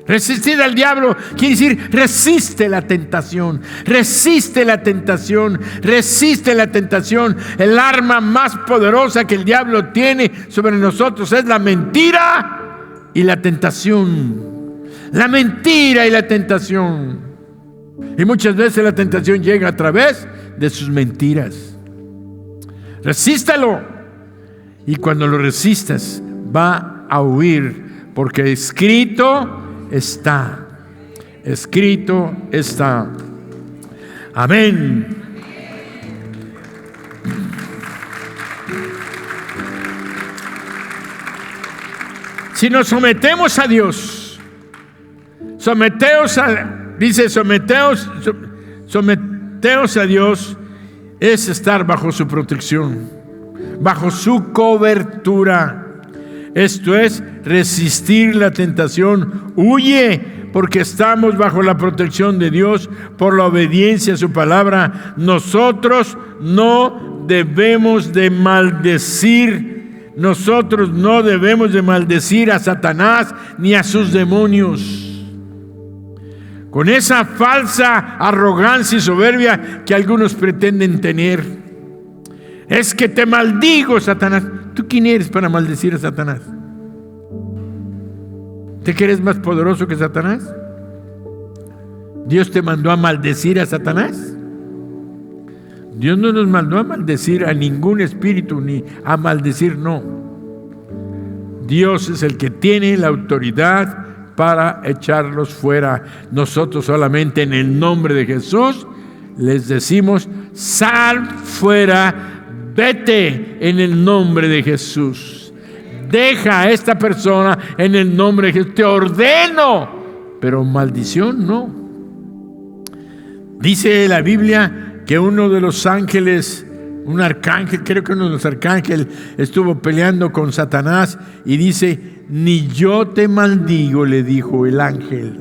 Resistir al diablo quiere decir resiste la tentación, resiste la tentación, resiste la tentación. El arma más poderosa que el diablo tiene sobre nosotros es la mentira y la tentación. La mentira y la tentación. Y muchas veces la tentación llega a través de sus mentiras. Resístalo. Y cuando lo resistas, va a huir, porque escrito está. Escrito está. Amén. Si nos sometemos a Dios, dice someteos a Dios, es estar bajo su protección, bajo su cobertura. Esto es resistir la tentación. Huye, porque estamos bajo la protección de Dios por la obediencia a su palabra. Nosotros no debemos de maldecir. Nosotros no debemos de maldecir a Satanás ni a sus demonios. Con esa falsa arrogancia y soberbia que algunos pretenden tener. Es que te maldigo, Satanás. ¿Tú quién eres para maldecir a Satanás? ¿Te crees más poderoso que Satanás? ¿Dios te mandó a maldecir a Satanás? Dios no nos mandó a maldecir a ningún espíritu, ni a maldecir, no. Dios es el que tiene la autoridad para echarlos fuera. Nosotros solamente en el nombre de Jesús les decimos: sal fuera, vete en el nombre de Jesús. Deja a esta persona en el nombre de Jesús. Te ordeno, pero maldición no. Dice la Biblia que uno de los ángeles, un arcángel, creo que uno de los arcángeles estuvo peleando con Satanás y dice: ni yo te maldigo, le dijo el ángel.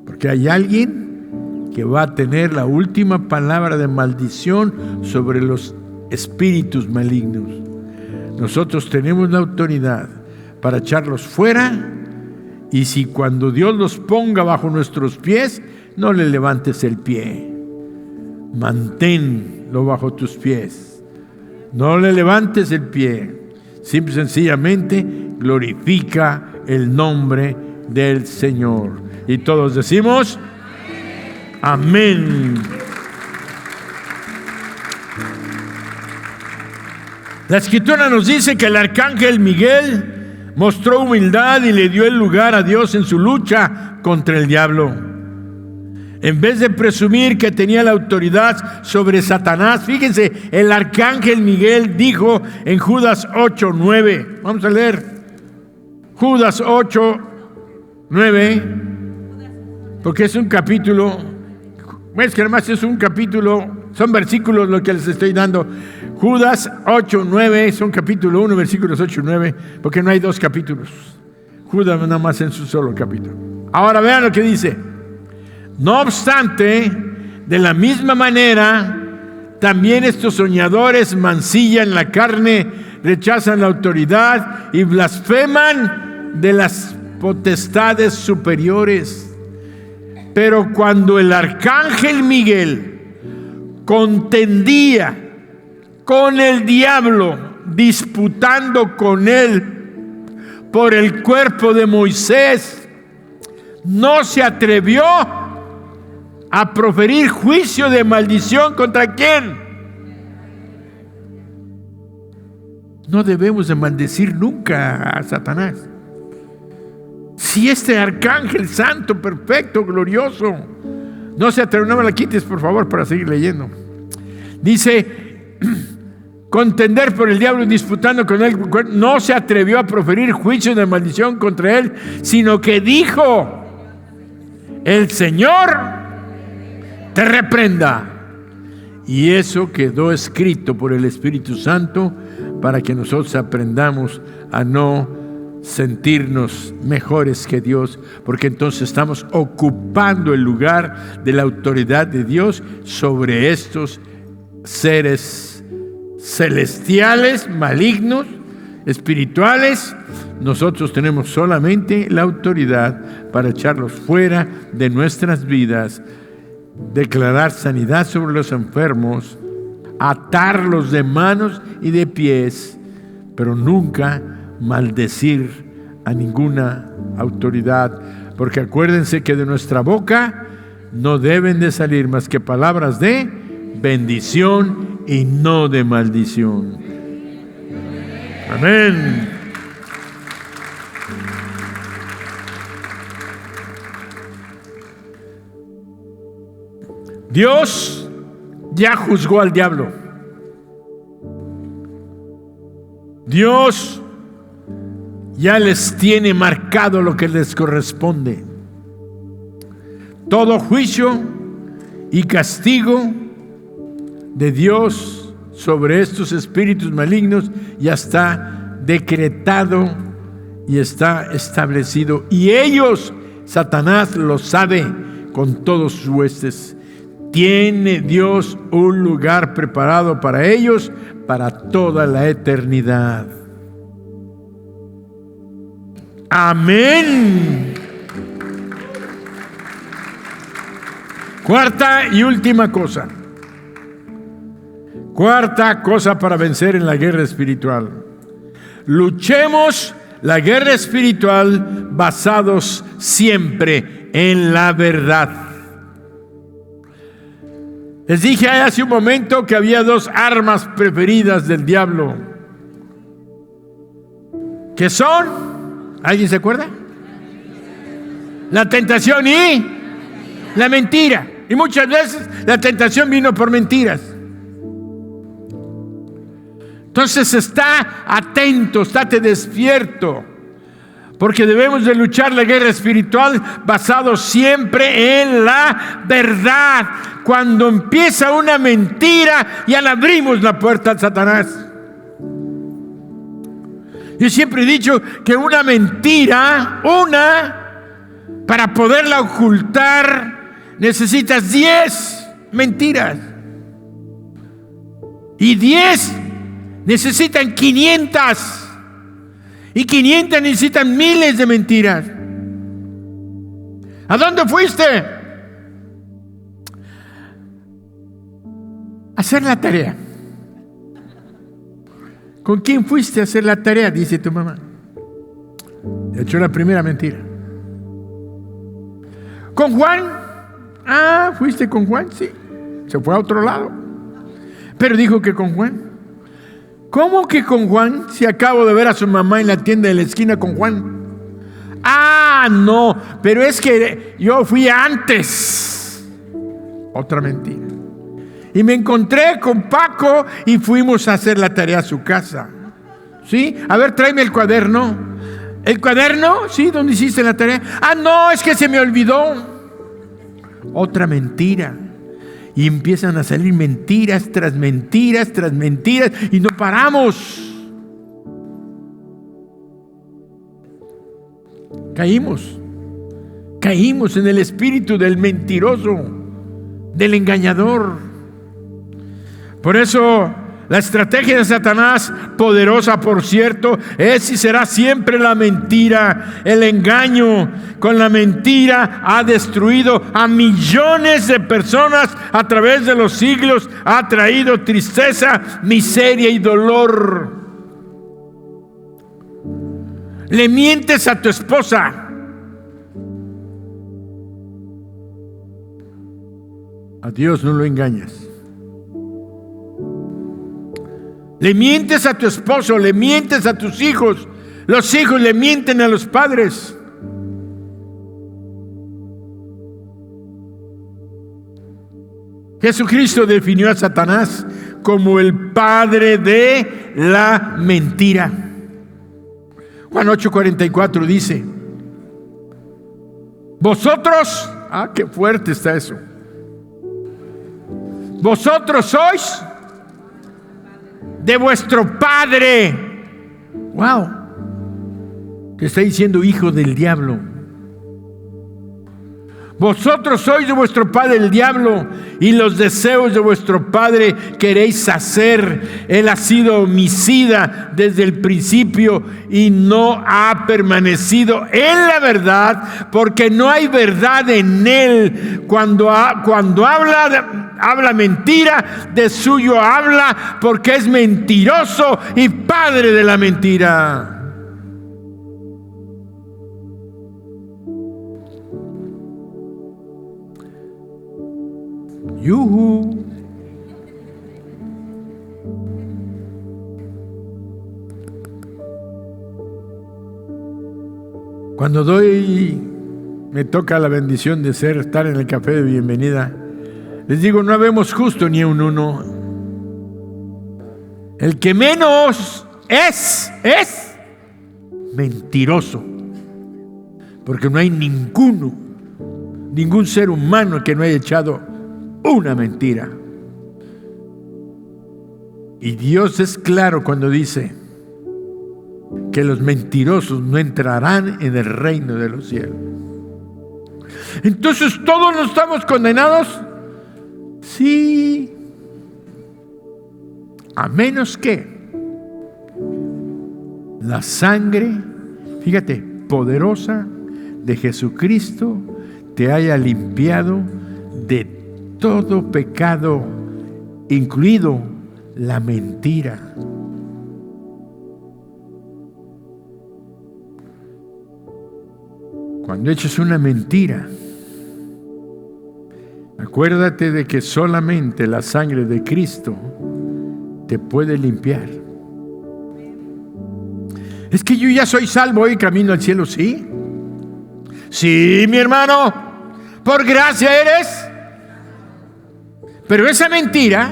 Porque hay alguien que va a tener la última palabra de maldición sobre los espíritus malignos. Nosotros tenemos la autoridad para echarlos fuera, y si cuando Dios los ponga bajo nuestros pies, no le levantes el pie. Manténlo bajo tus pies. No le levantes el pie. Simple y sencillamente glorifica el nombre del Señor. Y todos decimos: amén. La Escritura nos dice que el arcángel Miguel mostró humildad y le dio el lugar a Dios en su lucha contra el diablo. En vez de presumir que tenía la autoridad sobre Satanás, fíjense, el arcángel Miguel dijo en Judas 8:9. Vamos a leer Judas 8:9, porque es un capítulo. Es que además es un capítulo, son versículos lo que les estoy dando. Judas 8:9, son capítulo 1, versículos 8 y 9, porque no hay dos capítulos. Judas nada más en su solo capítulo. Ahora vean lo que dice. No obstante, de la misma manera, también estos soñadores mancillan la carne, rechazan la autoridad y blasfeman de las potestades superiores. Pero cuando el arcángel Miguel contendía con el diablo, disputando con él por el cuerpo de Moisés, no se atrevió a proferir juicio de maldición ¿contra quién? No debemos de maldecir nunca a Satanás. Si este arcángel santo, perfecto, glorioso, no se atrevió, no me la quites por favor para seguir leyendo. Dice, contender por el diablo y disputando con él, no se atrevió a proferir juicio de maldición contra él, sino que dijo, el Señor te reprenda. Y eso quedó escrito por el Espíritu Santo para que nosotros aprendamos a no sentirnos mejores que Dios, porque entonces estamos ocupando el lugar de la autoridad de Dios sobre estos seres celestiales, malignos, espirituales. Nosotros tenemos solamente la autoridad para echarlos fuera de nuestras vidas, declarar sanidad sobre los enfermos, atarlos de manos y de pies, pero nunca maldecir a ninguna autoridad, porque acuérdense que de nuestra boca no deben de salir más que palabras de bendición y no de maldición. Amén. Dios ya juzgó al diablo. Dios ya les tiene marcado lo que les corresponde. Todo juicio y castigo de Dios sobre estos espíritus malignos ya está decretado y está establecido. Y ellos, Satanás lo sabe con todos sus huestes. Tiene Dios un lugar preparado para ellos para toda la eternidad. Amén. Cuarta y última cosa. Cuarta cosa para vencer en la guerra espiritual. Luchemos la guerra espiritual basados siempre en la verdad. Les dije hace un momento que había dos armas preferidas del diablo. ¿Qué son? ¿Alguien se acuerda? La tentación y la mentira. Y muchas veces la tentación vino por mentiras. Entonces está atento, estate despierto, porque debemos de luchar la guerra espiritual basado siempre en la verdad. Cuando empieza una mentira, ya le abrimos la puerta a Satanás. Yo siempre he dicho que una mentira, para poderla ocultar, necesitas 10 mentiras. Y 10 necesitan 500. Y 500 necesitan miles de mentiras. ¿A dónde fuiste? A hacer la tarea. ¿Con quién fuiste a hacer la tarea? Dice tu mamá. He hecho la primera mentira. ¿Con Juan? Ah, ¿fuiste con Juan? Sí. Se fue a otro lado. Pero dijo que con Juan. ¿Cómo que con Juan? Si acabo de ver a su mamá en la tienda de la esquina con Juan. Ah, no, pero es que yo fui antes. Otra mentira. Y me encontré con Paco y fuimos a hacer la tarea a su casa. ¿Sí? A ver, tráeme el cuaderno. ¿El cuaderno? ¿Sí? ¿Dónde hiciste la tarea? Ah, no, es que se me olvidó. Otra mentira. Y empiezan a salir mentiras tras mentiras tras mentiras y no paramos. Caímos en el espíritu del mentiroso, del engañador. Por eso la estrategia de Satanás, poderosa por cierto, es y será siempre la mentira, el engaño. Con la mentira ha destruido a millones de personas a través de los siglos, ha traído tristeza, miseria y dolor. Le mientes a tu esposa. A Dios no lo engañas. Le mientes a tu esposo, le mientes a tus hijos. Los hijos le mienten a los padres. Jesucristo definió a Satanás como el padre de la mentira. Juan 8:44 dice: vosotros, qué fuerte está eso. Vosotros sois de vuestro padre. Wow. Te está diciendo hijo del diablo. Vosotros sois de vuestro padre el diablo, y los deseos de vuestro padre queréis hacer. Él ha sido homicida desde el principio y no ha permanecido en la verdad, porque no hay verdad en él. Cuando habla mentira, de suyo habla, porque es mentiroso y padre de la mentira. ¡Yuhu! Cuando me toca la bendición de estar en el café de bienvenida, les digo, no habemos justo ni un uno. El que menos es mentiroso, porque no hay ningún ser humano que no haya echado una mentira. Y Dios es claro cuando dice que los mentirosos no entrarán en el reino de los cielos. Entonces, ¿todos no estamos condenados? Sí, a menos que la sangre, fíjate, poderosa de Jesucristo te haya limpiado de todo pecado, incluido la mentira. Cuando eches una mentira, acuérdate de que solamente la sangre de Cristo te puede limpiar. Es que yo ya soy salvo y camino al cielo, ¿sí? Sí, mi hermano, por gracia eres. Pero esa mentira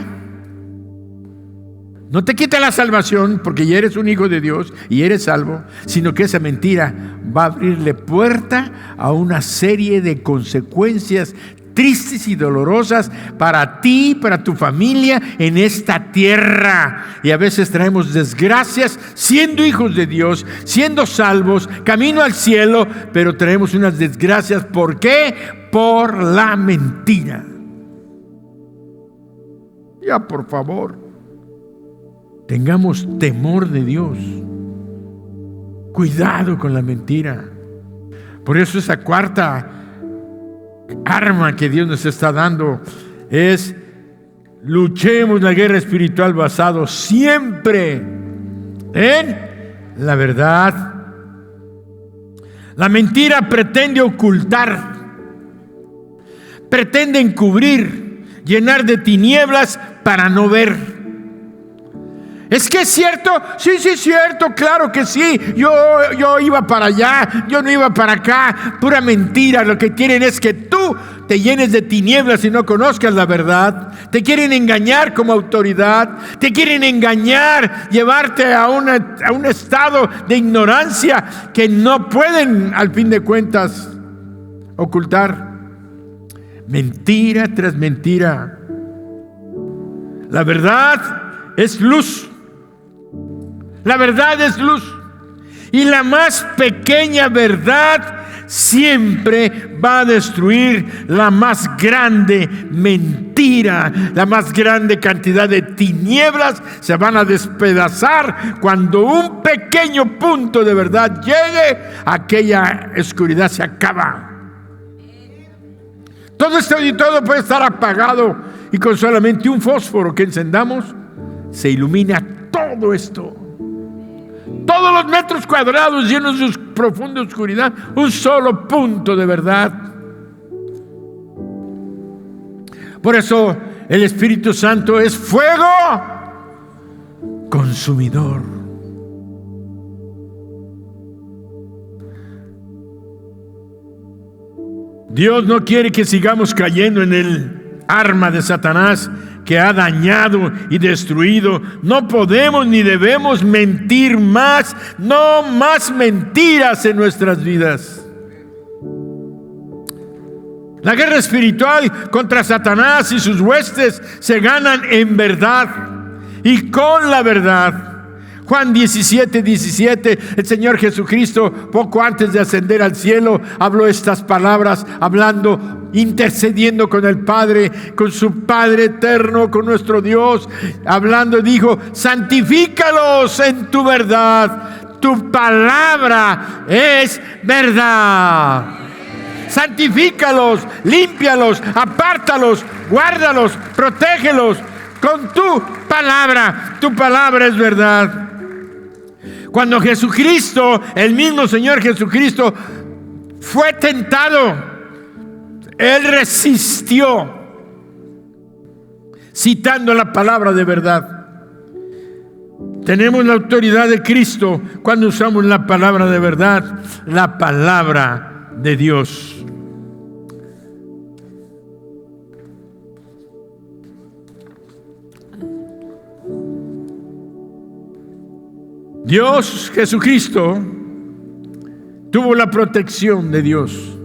no te quita la salvación, porque ya eres un hijo de Dios y eres salvo, sino que esa mentira va a abrirle puerta a una serie de consecuencias tristes y dolorosas para ti, para tu familia en esta tierra. Y a veces traemos desgracias siendo hijos de Dios, siendo salvos, camino al cielo, pero traemos unas desgracias. ¿Por qué? Por la mentira. Ya, por favor, tengamos temor de Dios. Cuidado con la mentira. Por eso esa cuarta arma que Dios nos está dando es: luchemos la guerra espiritual basado siempre en la verdad. La mentira pretende ocultar, pretende encubrir, llenar de tinieblas para no ver. ¿Es que es cierto? Sí, es cierto, claro que sí. Yo iba para allá, yo no iba para acá. Pura mentira. Lo que quieren es que tú te llenes de tinieblas y no conozcas la verdad. Te quieren engañar como autoridad. Te quieren engañar, llevarte a un estado de ignorancia que no pueden, al fin de cuentas, ocultar. Mentira tras mentira. La verdad es luz. La verdad es luz. Y la más pequeña verdad siempre va a destruir la más grande mentira. La más grande cantidad de tinieblas se van a despedazar cuando un pequeño punto de verdad llegue. Aquella oscuridad se acaba. Todo este auditorio puede estar apagado y con solamente un fósforo que encendamos se ilumina todo esto. Todos los 2 metros cuadrados llenos de profunda oscuridad, un solo punto de verdad. Por eso el Espíritu Santo es fuego consumidor. Dios no quiere que sigamos cayendo en el arma de Satanás que ha dañado y destruido. No podemos ni debemos mentir más. No más mentiras en nuestras vidas. La guerra espiritual contra Satanás y sus huestes se ganan en verdad y con la verdad. Juan 17:17, el Señor Jesucristo, poco antes de ascender al cielo, habló estas palabras, hablando, intercediendo con el Padre, con su Padre eterno, con nuestro Dios, hablando, dijo: santifícalos en tu verdad, tu palabra es verdad. Santifícalos, límpialos, apártalos, guárdalos, protégelos con tu palabra. Tu palabra es verdad. Cuando Jesucristo, el mismo Señor Jesucristo, fue tentado, Él resistió, citando la palabra de verdad. Tenemos la autoridad de Cristo cuando usamos la palabra de verdad, la palabra de Dios. Dios, Jesucristo, tuvo la protección de Dios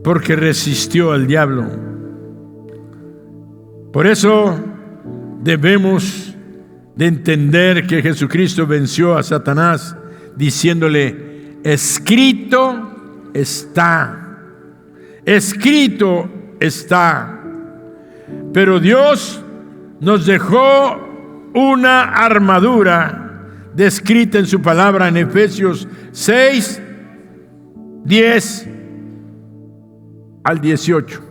porque resistió al diablo. Por eso debemos de entender que Jesucristo venció a Satanás diciéndole: escrito está, escrito está. Pero Dios nos dejó una armadura descrita en su palabra en Efesios 6, 10 al 18.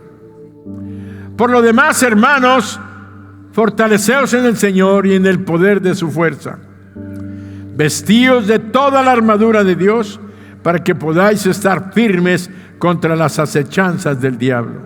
Por lo demás, hermanos, fortaleceos en el Señor y en el poder de su fuerza. Vestíos de toda la armadura de Dios para que podáis estar firmes contra las acechanzas del diablo.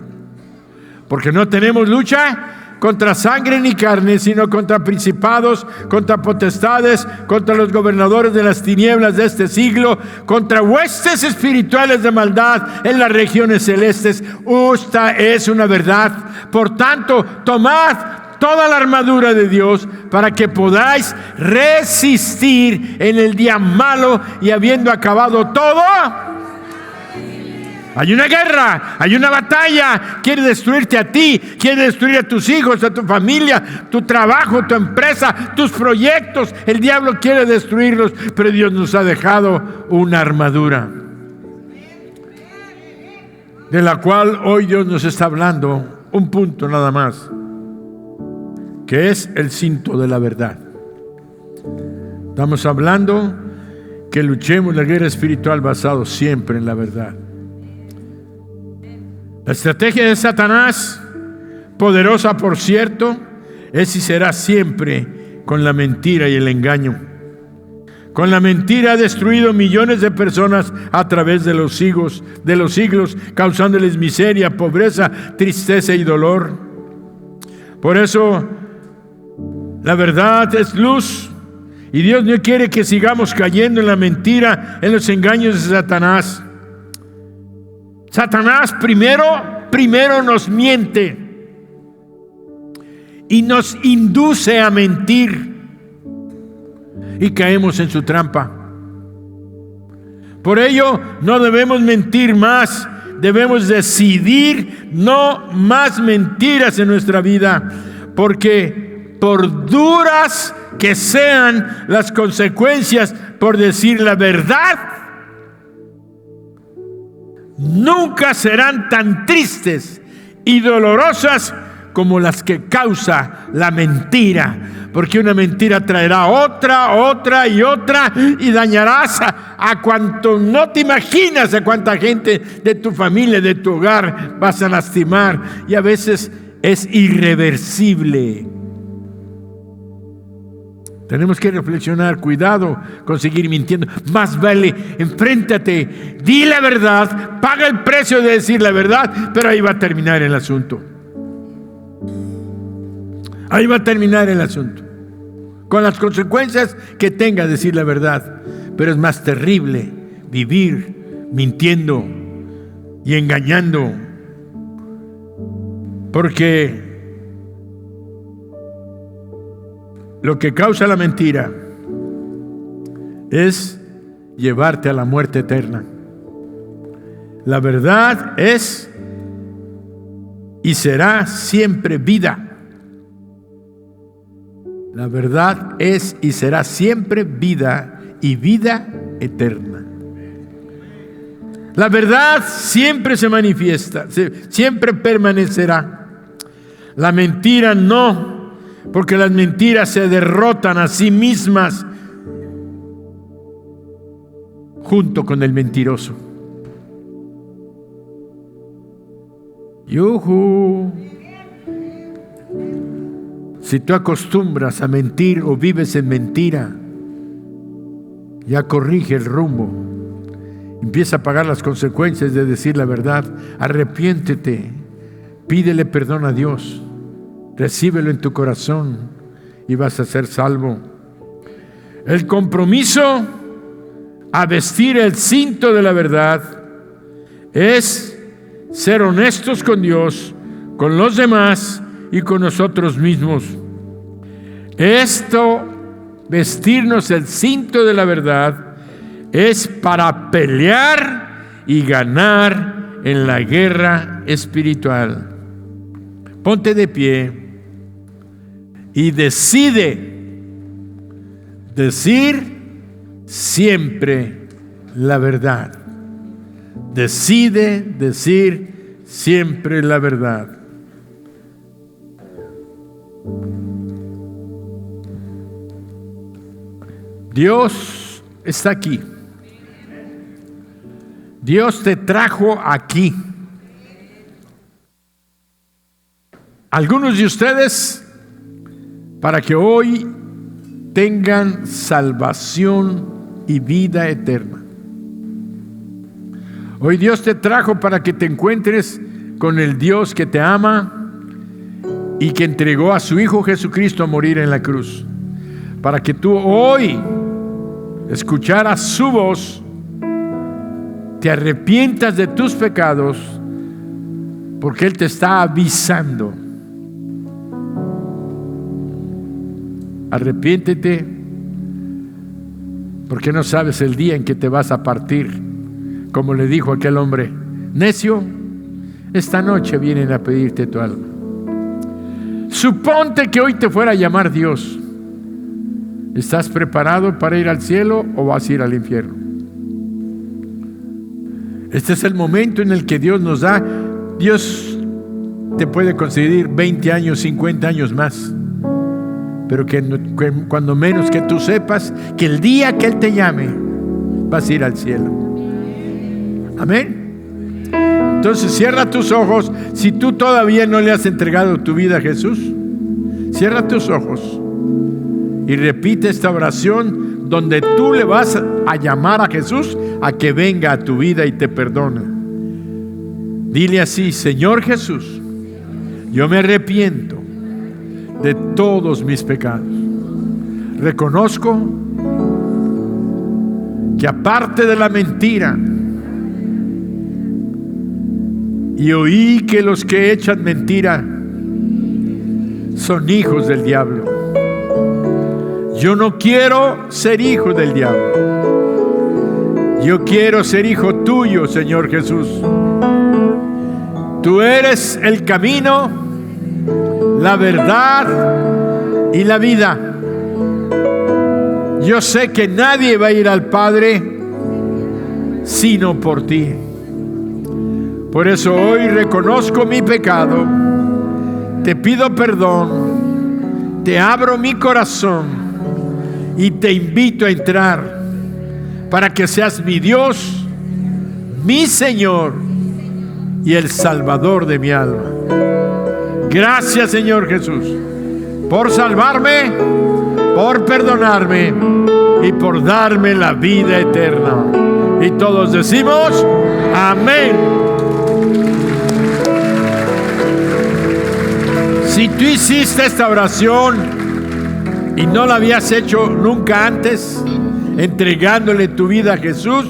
Porque no tenemos lucha contra sangre ni carne, sino contra principados, contra potestades, contra los gobernadores de las tinieblas de este siglo, contra huestes espirituales de maldad en las regiones celestes. Esta es una verdad. Por tanto, tomad toda la armadura de Dios para que podáis resistir en el día malo, y habiendo acabado todo. Hay una guerra, hay una batalla. Quiere destruirte a ti, quiere destruir a tus hijos, a tu familia, tu trabajo, tu empresa, tus proyectos. El diablo quiere destruirlos, pero Dios nos ha dejado una armadura, de la cual hoy Dios nos está hablando. Un punto nada más, que es el cinto de la verdad. Estamos hablando que luchemos la guerra espiritual basado siempre en la verdad. La estrategia de Satanás, poderosa por cierto, es y será siempre con la mentira y el engaño. Con la mentira ha destruido millones de personas a través de los siglos, causándoles miseria, pobreza, tristeza y dolor. Por eso, la verdad es luz, y Dios no quiere que sigamos cayendo en la mentira, en los engaños de Satanás. Satanás primero nos miente y nos induce a mentir, y caemos en su trampa. Por ello, no debemos mentir más. Debemos decidir no más mentiras en nuestra vida, porque por duras que sean las consecuencias por decir la verdad, nunca serán tan tristes y dolorosas como las que causa la mentira, porque una mentira traerá otra y dañarás a cuanto no te imaginas, a cuánta gente de tu familia, de tu hogar vas a lastimar, y a veces es irreversible. Tenemos que reflexionar, cuidado con seguir mintiendo. Más vale, enfréntate, di la verdad, paga el precio de decir la verdad, pero ahí va a terminar el asunto. Ahí va a terminar el asunto, con las consecuencias que tenga decir la verdad. Pero es más terrible vivir mintiendo y engañando, porque lo que causa la mentira es llevarte a la muerte eterna. La verdad es y será siempre vida. La verdad es y será siempre vida y vida eterna. La verdad siempre se manifiesta, siempre permanecerá. La mentira no. Porque las mentiras se derrotan a sí mismas junto con el mentiroso. ¡Yujú! Si tú acostumbras a mentir o vives en mentira, ya corrige el rumbo. Empieza a pagar las consecuencias de decir la verdad. Arrepiéntete, pídele perdón a Dios. Recíbelo en tu corazón y vas a ser salvo. El compromiso a vestir el cinto de la verdad es ser honestos con Dios, con los demás y con nosotros mismos. Esto, vestirnos el cinto de la verdad, es para pelear y ganar en la guerra espiritual. Ponte de pie y decide decir siempre la verdad. Decide decir siempre la verdad. Dios está aquí. Dios te trajo aquí. Algunos de ustedes, para que hoy tengan salvación y vida eterna. Hoy Dios te trajo para que te encuentres con el Dios que te ama y que entregó a su Hijo Jesucristo a morir en la cruz. Para que tú hoy escucharas su voz, te arrepientas de tus pecados, porque Él te está avisando. Arrepiéntete, porque no sabes el día en que te vas a partir. Como le dijo aquel hombre: necio, esta noche vienen a pedirte tu alma. Suponte que hoy te fuera a llamar Dios. ¿Estás preparado para ir al cielo o vas a ir al infierno? Este es el momento en el que Dios nos da. Dios te puede conceder 20 años, 50 años más, pero que cuando menos que tú sepas que el día que Él te llame vas a ir al cielo. Amén. Entonces cierra tus ojos. Si tú todavía no le has entregado tu vida a Jesús, cierra tus ojos y repite esta oración donde tú le vas a llamar a Jesús a que venga a tu vida y te perdone. Dile así: Señor Jesús, yo me arrepiento de todos mis pecados. Reconozco que aparte de la mentira, y oí que los que echan mentira son hijos del diablo. Yo no quiero ser hijo del diablo. Yo quiero ser hijo tuyo, Señor Jesús. Tú eres el camino, la verdad y la vida. Yo sé que nadie va a ir al Padre sino por ti. Por eso hoy reconozco mi pecado, te pido perdón, te abro mi corazón y te invito a entrar para que seas mi Dios, mi Señor y el Salvador de mi alma. Gracias, Señor Jesús, por salvarme, por perdonarme y por darme la vida eterna. Y todos decimos, amén. Si tú hiciste esta oración y no la habías hecho nunca antes, entregándole tu vida a Jesús,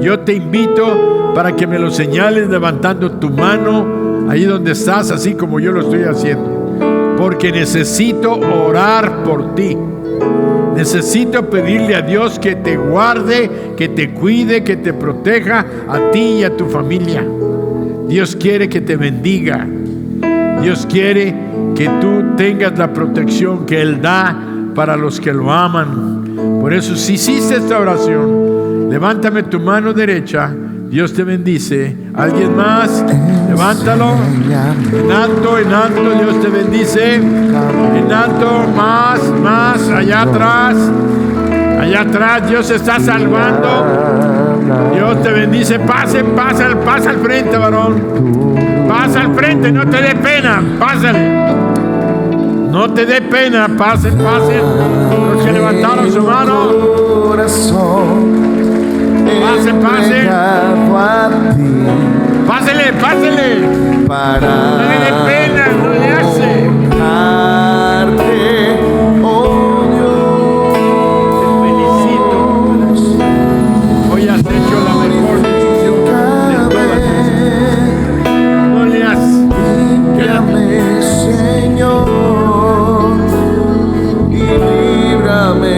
yo te invito para que me lo señales levantando tu mano ahí donde estás, así como yo lo estoy haciendo, porque necesito orar por ti. Necesito pedirle a Dios que te guarde, que te cuide, que te proteja a ti y a tu familia. Dios quiere que te bendiga. Dios quiere que tú tengas la protección que Él da para los que lo aman. Por eso, si hiciste esta oración, levántame tu mano derecha. Dios te bendice. ¿Alguien más? Levántalo. En alto, Dios te bendice. En alto, más, allá atrás, Dios te está salvando. Dios te bendice. Pasa al frente, varón. Pasa al frente, no te dé pena, pásale. No te dé pena, pasen. Los que levantaron su mano. Pase. Pásele. No le dé pena, no le hace. Oh Dios. Te felicito. Hoy has hecho la mejor decisión de todas. No le haces. Líbrame, Señor, y líbrame.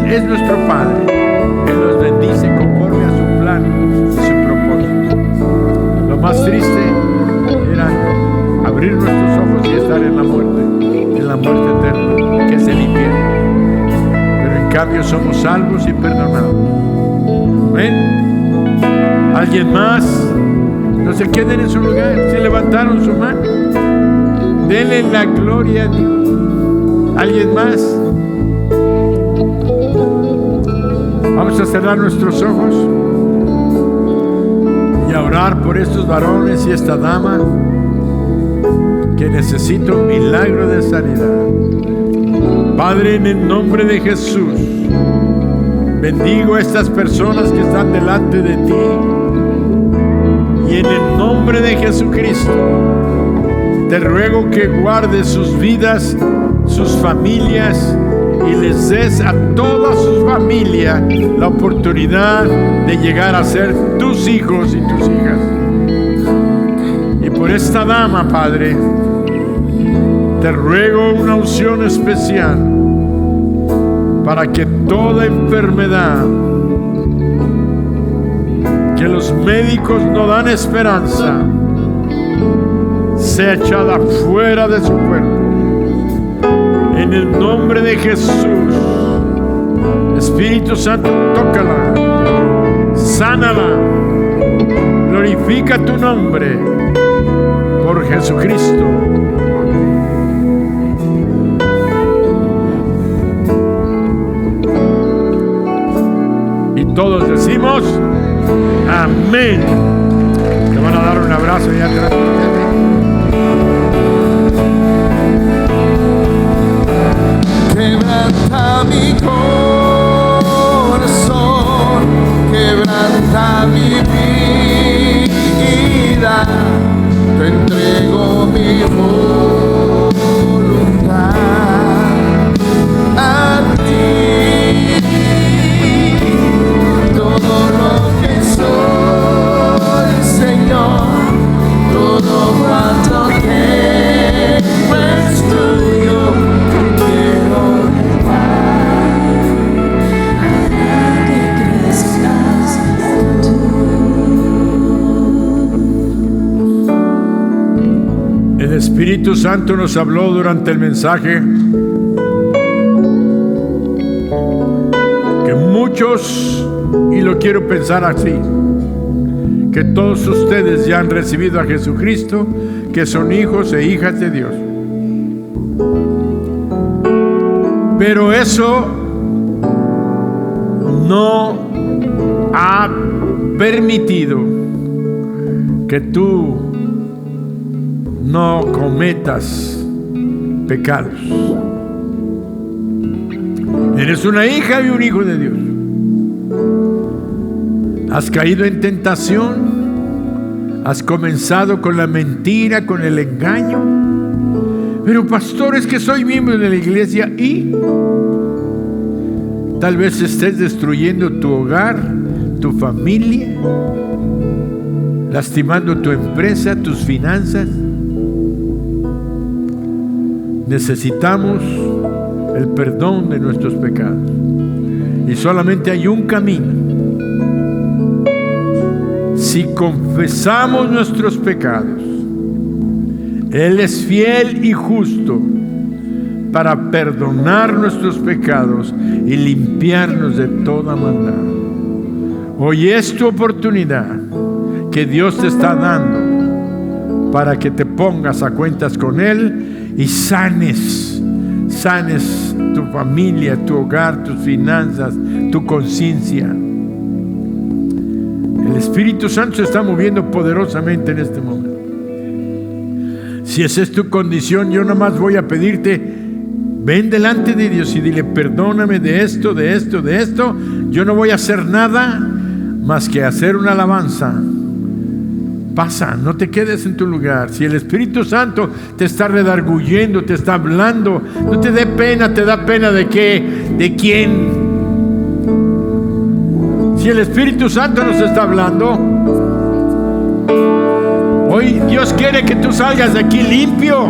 Es nuestro Padre. Él nos bendice conforme a su plan y su propósito. Lo más triste era abrir nuestros ojos y estar en la muerte eterna, que es el infierno. Pero en cambio somos salvos y perdonados. ¿Ven? ¿Alguien más? No se queden en su lugar. Si levantaron su mano, denle la gloria a Dios. ¿Alguien más? Vamos a cerrar nuestros ojos y a orar por estos varones y esta dama que necesita un milagro de sanidad. Padre, en el nombre de Jesús, bendigo a estas personas que están delante de ti y en el nombre de Jesucristo te ruego que guardes sus vidas, sus familias, y les des a toda su familia la oportunidad de llegar a ser tus hijos y tus hijas. Y por esta dama, Padre, te ruego una unción especial para que toda enfermedad que los médicos no dan esperanza sea echada fuera de su cuerpo. En el nombre de Jesús, Espíritu Santo, tócala, sánala, glorifica tu nombre por Jesucristo. Y todos decimos, amén. Te van a dar un abrazo ya atrás. Quebranta mi corazón, quebranta mi vida, te entrego mi voluntad a ti. Todo lo que soy, Señor, todo cuanto tengo es tuyo. El Espíritu Santo nos habló durante el mensaje que muchos, y lo quiero pensar así, que todos ustedes ya han recibido a Jesucristo, que son hijos e hijas de Dios. Pero eso no ha permitido que tú no cometas pecados. Eres una hija y un hijo de Dios. Has caído en tentación, has comenzado con la mentira, con el engaño. Pero pastor, es que soy miembro de la iglesia y tal vez estés destruyendo tu hogar, tu familia, lastimando tu empresa, tus finanzas. Necesitamos el perdón de nuestros pecados. Y solamente hay un camino. Si confesamos nuestros pecados, Él es fiel y justo para perdonar nuestros pecados y limpiarnos de toda maldad. Hoy es tu oportunidad que Dios te está dando para que te pongas a cuentas con Él y sanes tu familia, tu hogar, tus finanzas, tu conciencia. El Espíritu Santo se está moviendo poderosamente en este momento. Si esa es tu condición, yo nada más voy a pedirte, ven delante de Dios y dile, perdóname de esto, de esto, de esto. Yo no voy a hacer nada más que hacer una alabanza. Pasa, no te quedes en tu lugar. Si el Espíritu Santo te está redarguyendo, te está hablando, no te dé pena. ¿Te da pena de qué? ¿De quién? Si el Espíritu Santo nos está hablando, hoy Dios quiere que tú salgas de aquí limpio,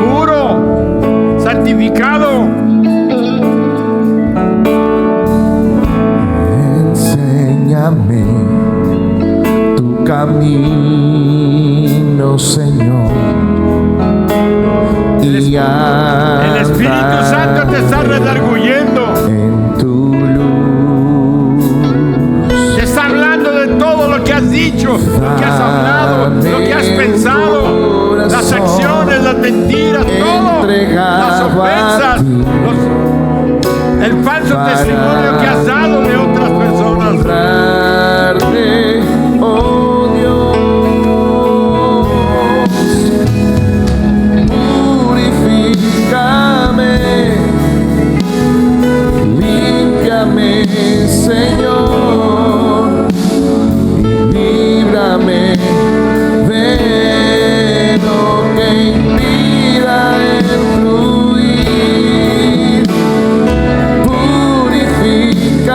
puro, santificado. Enséñame tu camino, Señor. El Espíritu Santo te está redarguyendo. En tu luz. Te está hablando de todo lo que has dicho, lo que has hablado, lo que has pensado, las acciones, las mentiras, todo, las ofensas, el falso testimonio que has dado de otras personas. Oh Dios, purifícame, límpiame, Señor, y líbrame de lo que impida el fluir. Purifica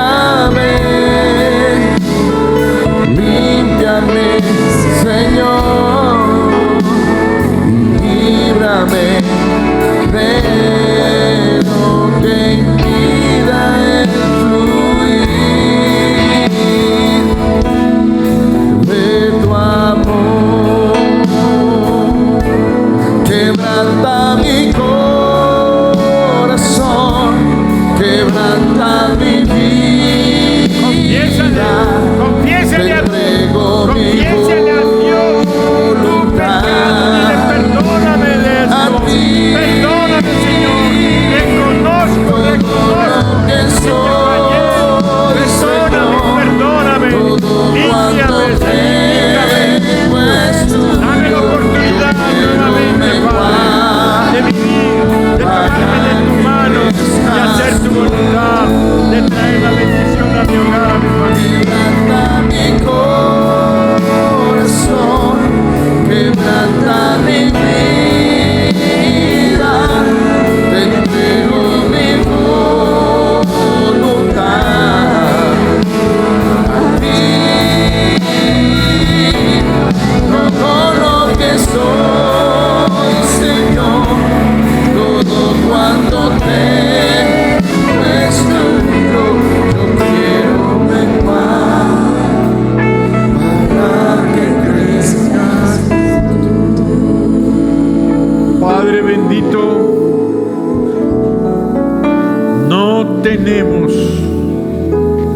tenemos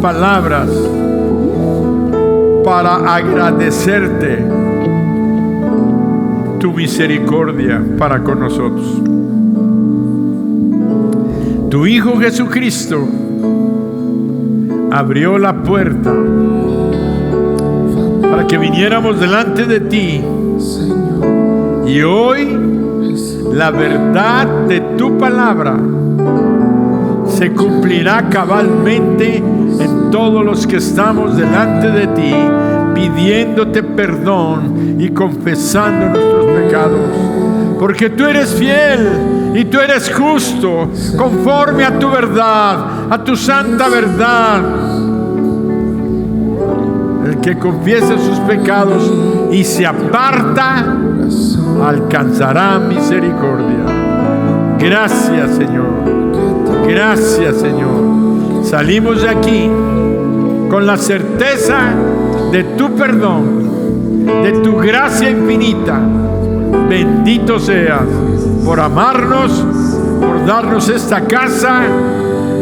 palabras para agradecerte tu misericordia para con nosotros. Tu Hijo Jesucristo abrió la puerta para que viniéramos delante de ti, y hoy la verdad de tu palabra se cumplirá cabalmente en todos los que estamos delante de ti, pidiéndote perdón y confesando nuestros pecados, porque tú eres fiel y tú eres justo, conforme a tu verdad, a tu santa verdad. El que confiese sus pecados y se aparta, alcanzará misericordia. Gracias, Señor. Gracias, Señor. Salimos de aquí con la certeza de tu perdón, de tu gracia infinita. Bendito seas por amarnos, por darnos esta casa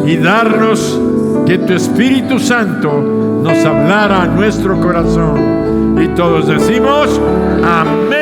y darnos que tu Espíritu Santo nos hablara a nuestro corazón. Y todos decimos amén.